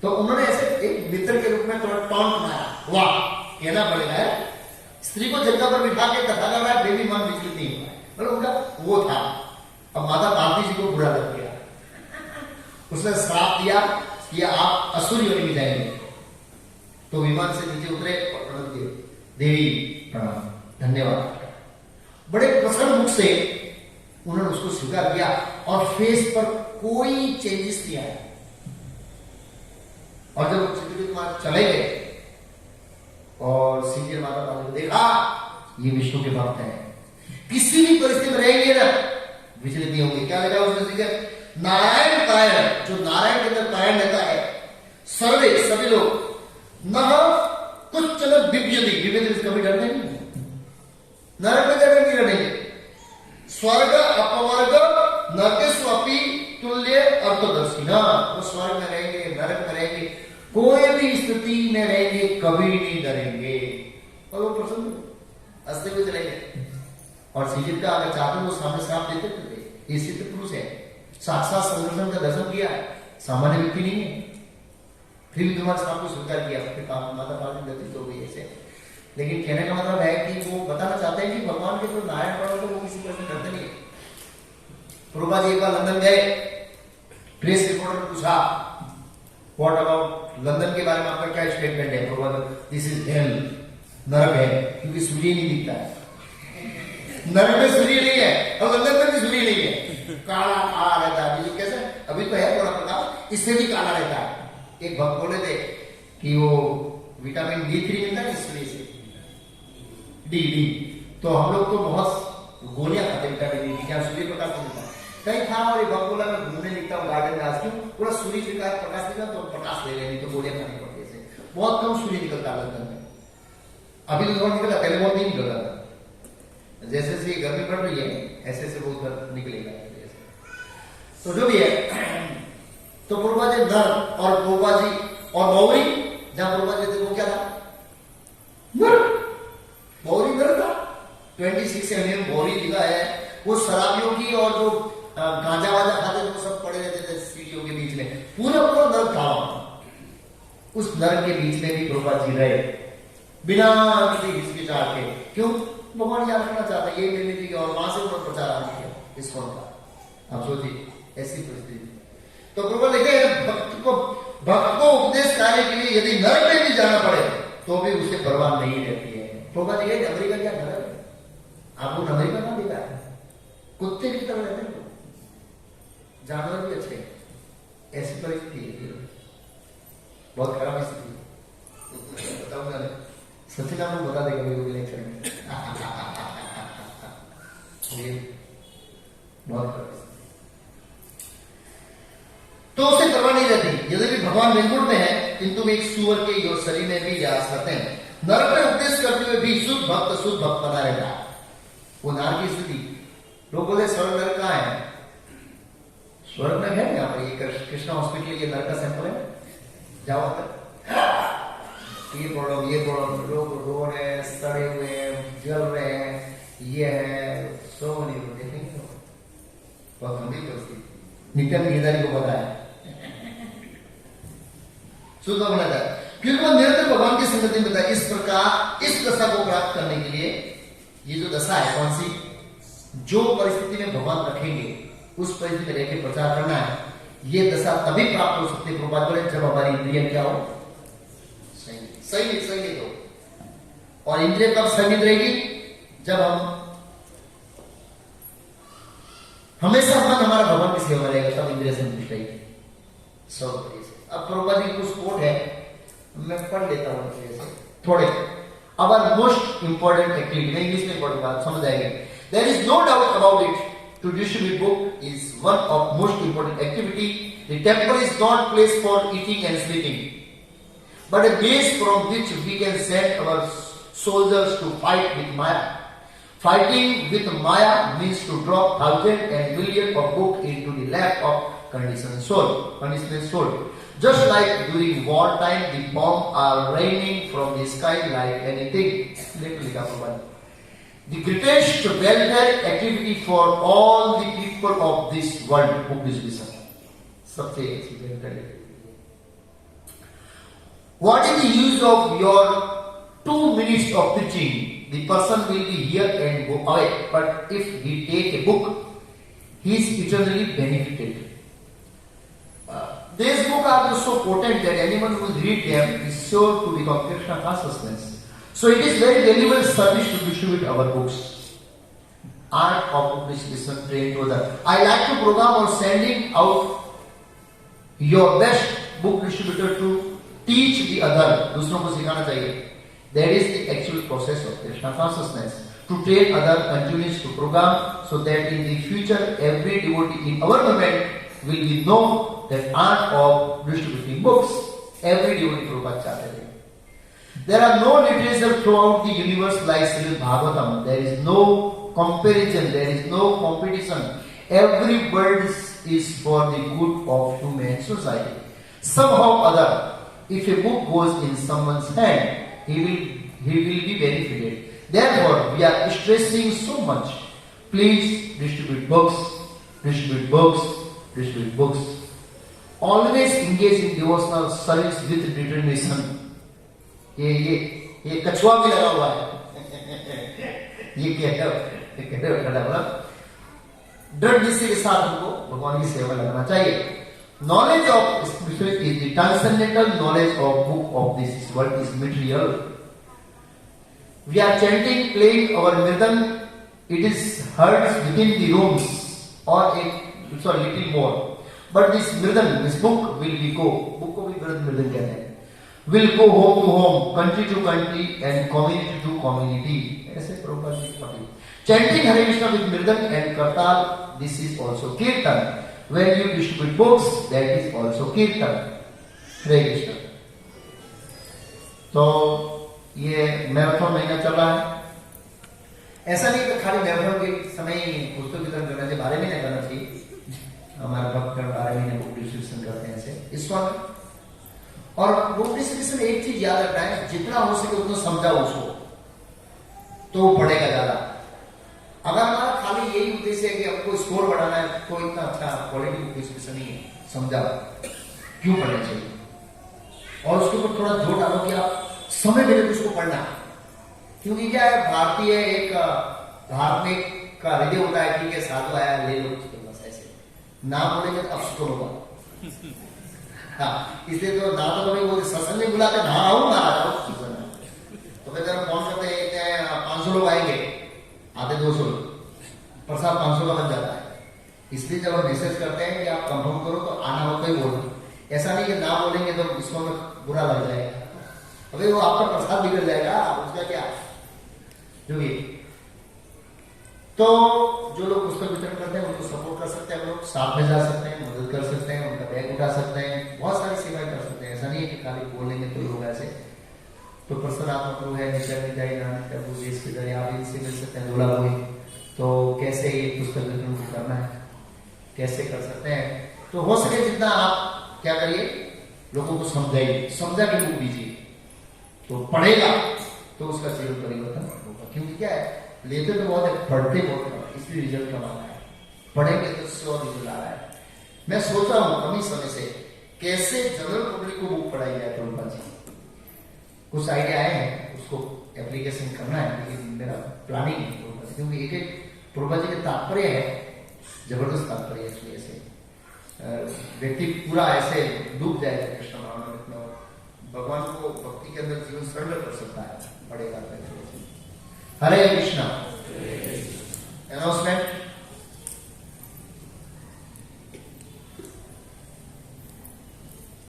तो उन्होंने ऐसे एक मित्र के रूप में थोड़ा टॉन्ट मारा, वाह कहना पड़ेगा है, स्त्री को जगह पर बिठा के कथा कर रहा है, बेबी मन विचलित नहीं हुआ, मतलब उनका वो था। अब माता पार्वती जी को बुरा लग गया, उसने श्राप दिया कि आप असुर योनि में जाएंगे। तो विमान से नीचे उतरे और प्रणत किए, देवी प्रणाम, धन्यवाद। बड़े प्रसन्न मुख से उन्होंने उसको स्वीकार किया और फेस पर कोई चेंजेस नहीं आया। और जब चित्रकेतु महाराज चले गए और सीधे माता पार्वती को देखा, ये विष्णु के भक्त हैं, किसी भी परिस्थिति में रहेंगे ना विचलित नहीं होंगे। क्या लगा उसने सीधे नारायण पारायण, जो नारायण के अंदर पारायण रहता है, सर्वे सभी लोग न कुछ चलो विभ्यति कभी डरते नहीं, नरक में जाकर नहीं डरेंगे, स्वर्ग अपवर्ग नरकेष्वपि तुल्य अर्थदर्शी, ना वो स्वर्ग में रहेंगे, नरक में रहेंगे, कोई भी स्थिति में रहेंगे, कभी नहीं डरेंगे। और वो प्रसन्न हंसते हुए चलेंगे। और श्रीजी का अगर चाहते वो सामने श्राप देते थे, ये सिद्ध पुरुष है, साक्षात संदर्शन का दर्शन किया है, सामान्य व्यक्ति नहीं है, फिर भी तुम्हारे श्राप को स्वीकार किया, फिर माता पार्वती गति हो गई ऐसे। लेकिन कहने का मतलब है कि वो बताना चाहते हैं कि भगवान के जो नारायण पड़ो तो वो किसी तरह से डरते नहीं। प्रभुपा जी एक बार लंदन गए, प्रेस रिपोर्टर ने पूछा व्हाट अबाउट लंदन के बारे में आपका क्या स्टेटमेंट है। प्रभुपा, दिस इज हेल, नरक है, क्योंकि सूर्य नहीं दिखता है, नरक में सूर्य नहीं है और लंदन में भी सूर्य नहीं है, काला काला रहता है। बीजू कैसे, अभी तो है थोड़ा प्रकाश, इससे भी काला रहता है। एक भक्त बोले थे कि वो विटामिन D3 मिलता है सूर्य से, डी, तो हम लोग तो बहुत गोलियां खाते विटामिन डी, क्या सूर्य प्रकाश नहीं मिलता। कहीं था और एक भक्त बोला मैं घूमने निकला हूँ गार्डन में, आज क्यों पूरा सूर्य प्रकाश निकला तो प्रकाश ले लेनी, तो गोलियां खानी पड़ती है, बहुत कम सूर्य निकलता लंदन में। अभी तो थोड़ा निकला, पहले बहुत नहीं निकलता था। जैसे जैसे गर्मी बढ़ रही है ऐसे ऐसे बहुत निकलेगा। तो जो भी है, तो पूर्वा जी नर और पूर्वा जी और मौरी, जहां पूर्वा जी थे वो क्या था, नर, मौरी नर था। 26 में मौरी लिखा है, वो शराबियों की और जो गांजा वाजा खाते थे वो सब पड़े रहते थे सीढ़ियों के बीच में, पूरा पूरा नर था। उस नर के बीच में भी पूर्वा जी रहे बिना किसी हिचकिचाहट के। क्यों, भगवान याद रखना चाहता है, ये मिलने की और वहां से उन्होंने प्रचार आरंभ किया इस कौन का। आप सोचिए ऐसी परिस्थिति। तो प्रभु लिखे भक्त को उपदेश कार्य के लिए यदि नरक में भी जाना पड़े तो भी उसे परवाह नहीं रहती है। प्रभु जी अमेरिका क्या नरक है, आपको अमेरिका ना देखा है, कुत्ते की तरह रहते हैं, जानवर भी अच्छे हैं। ऐसी परिस्थिति है, बहुत खराब स्थिति बताऊंगा, सचिन आपको बता देगा मेरे लेक्चर में। बहुत तो उसे परवाह नहीं रहती। यदि भी भगवान वैकुंठ में है किंतु एक सुअर के योग शरीर में भी निवास करते हैं। नरक में उपदेश करते हुए भी शुद्ध भक्त बना रहता है। वो नरक की स्थिति, लोग बोले स्वर्ग नरक कहाँ है, स्वर्ग में है यहाँ पर, ये कृष्णा हॉस्पिटल ये नरक का सैंपल है, जाओ ये प्रॉब्लम, लोग रो रहे हैं, सड़े हुए हैं, जल रहे हैं, ये है, सो नहीं देखेंगे बहुत गंभीर परिस्थिति। नित्यानंद गिरधारी को बताया शुद्ध होना था, क्योंकि वो निरंतर भगवान की संगति में था। इस प्रकार इस दशा को प्राप्त करने के लिए ये जो दशा है कौन सी, जो परिस्थिति में भगवान रखेंगे उस परिस्थिति में रहकर प्रचार करना है, ये दशा तभी प्राप्त हो सकती है प्रभुपाद बोले जब हमारी इंद्रिय क्या हो, सही नहीं तो और इंद्रिय कब स्थगित रहेगी? जब हम हमेशा मन हमारा भगवान की सेवा में रहेगा, तब इंद्रिय संतुष्ट रहेगी। अब प्रभुपाद जी कुछ कोट है, मैं पढ़ लेता हूं जैसे थोड़े। अवर मोस्ट इंपॉर्टेंट एक्टिविटी, मैं इंग्लिश में पढ़ूंगा, समझ आएगा। There is no doubt about it, to distribute book is one of most important activity. The temple is not place for eating and sleeping, but a base from which we can send our soldiers to fight with Maya. Fighting with Maya means to drop thousands and millions of books into the lap of conditioned soul. Just like during war time, the bombs are raining from the sky like anything. The greatest welfare activity for all the people of this world, book distribution. सबसे अच्छी welfare activity. What is the use of your 2 minutes of preaching? The person will be here and go away. But if he take a book, he is eternally benefited. These books are so potent that anyone who read them is sure to become Krishna consciousness. So it is very valuable service to distribute our books. Art of book distribution trained to others. I like to program or sending out your best book distributor to teach the other, दूसरों को सिखाना चाहिए. That is the actual process of Krishna consciousness. To train other continues to program, so that in the future every devotee in our movement will be know that art of distributing books. Every devotee Prabhupada चाहते थे. There are no literature throughout the universe like Srimad Bhagavatam. There is no comparison. There is no competition. Every word is for the good of human society. Somehow or other, if a book goes in someone's hand, he will be benefited. Therefore, we are stressing so much. Please distribute books, distribute books, distribute books. Always engage in devotional service with determination. ये कछुआ भी लगा हुआ है. ये क्या है? दृढ़ निश्चय के साथ हमको भगवान की सेवा लगना चाहिए. Knowledge of spirit is the transcendental knowledge of book of this world is material. We are chanting, playing our mridang. It is heard within the rooms or a little more. But this mridang, this book will be book को भी mridang कहते हैं. Will go home to home, country to country, and community to community. ऐसे प्रभुपाद जी कहते. Chanting Hare Krishna with mridang and kartal, this is also kirtan. When you distribute books, that is also kirtan. Hare Krishna. तो ये मैराथन महीना चल रहा है. ऐसा नहीं कि खाली मैराथन के समय पुस्तक वितरण करने के बारे में नहीं करना चाहिए. हमारे भक्त बारे में बुक डिस्ट्रीब्यूशन करते हैं ऐसे इस वक्त. और बुक डिस्ट्रीब्यूशन एक चीज याद रखना है, जितना हो सके उतना समझाओ उसको, तो पढ़ेगा ज्यादा. अगर हमारा खाली यही उद्देश्य है कि आपको स्कोर बढ़ाना है, तो इतना अच्छा क्वालिटी बुक डिस्कशन नहीं है. समझाओ क्यों पढ़ना चाहिए, और उसके ऊपर थोड़ा जोर डालो कि आप समय मिले उसको पढ़ना. क्योंकि क्या है, भारतीय एक धार्मिक का हृदय होता है. ठीक है, साधु आया ले लो, बस ऐसे नाम बोलेंगे तो अब तो होगा. हाँ, इसलिए तो ना तो कभी वो सत्संग में बुलाते ना आओ ना आ जाओ. तो फिर जब फोन करते हैं 500 लोग आएंगे, आते 200, प्रसाद 500 का बन जाता है. इसलिए जब हम मैसेज करते हैं कि आप कंफर्म करो तो आना हो तो ही बोलो. ऐसा नहीं कि ना बोलेंगे तो इसको में बुरा लग जाएगा. अभी वो आपका प्रसाद बिगड़ जाएगा, उसका क्या जो भी. तो जो लोग पुस्तक वितरण करते हैं उनको सपोर्ट कर सकते हैं. हम लोग साथ में जा सकते हैं, मदद कर सकते हैं, उनका बैग उठा सकते हैं, बहुत सारी सेवाएं कर सकते हैं. ऐसा नहीं है कि खाली बोलेंगे तो लोग ऐसे. तो प्रसन्नात्मक लोग है, निशा विदाई नानक प्रभु जी इसके जरिए आप इनसे मिल सकते हैं. जोड़ा हुए तो कैसे ये पुस्तक वितरण करना है, कैसे कर सकते हैं. तो हो सके जितना आप क्या करिए, लोगों को समझाइए, समझा के बुक दीजिए. तो पढ़ेगा तो उसका जीवन परिवर्तन होगा. क्योंकि क्या है, लेते तो बहुत है, पढ़ते बहुत है, इसलिए रिजल्ट कम आ रहा है. पढ़ेंगे तो श्योर रिजल्ट आ रहा है. मैं सोच रहा हूँ कमी समय से कैसे जनरल पब्लिक को बुक पढ़ाई जाए. प्रभुपाद जी कुछ आइडिया आए हैं, उसको एप्लीकेशन करना है, लेकिन मेरा प्लानिंग है. क्योंकि एक प्रभुपाद जी के तात्पर्य है, जबरदस्त तात्पर्य है. इसलिए ऐसे व्यक्ति पूरा ऐसे डूब जाएगा कृष्ण भावना में, भगवान को भक्ति के अंदर जीवन सरल कर सकता है, पड़ेगा। हरे कृष्णा। अनाउंसमेंट।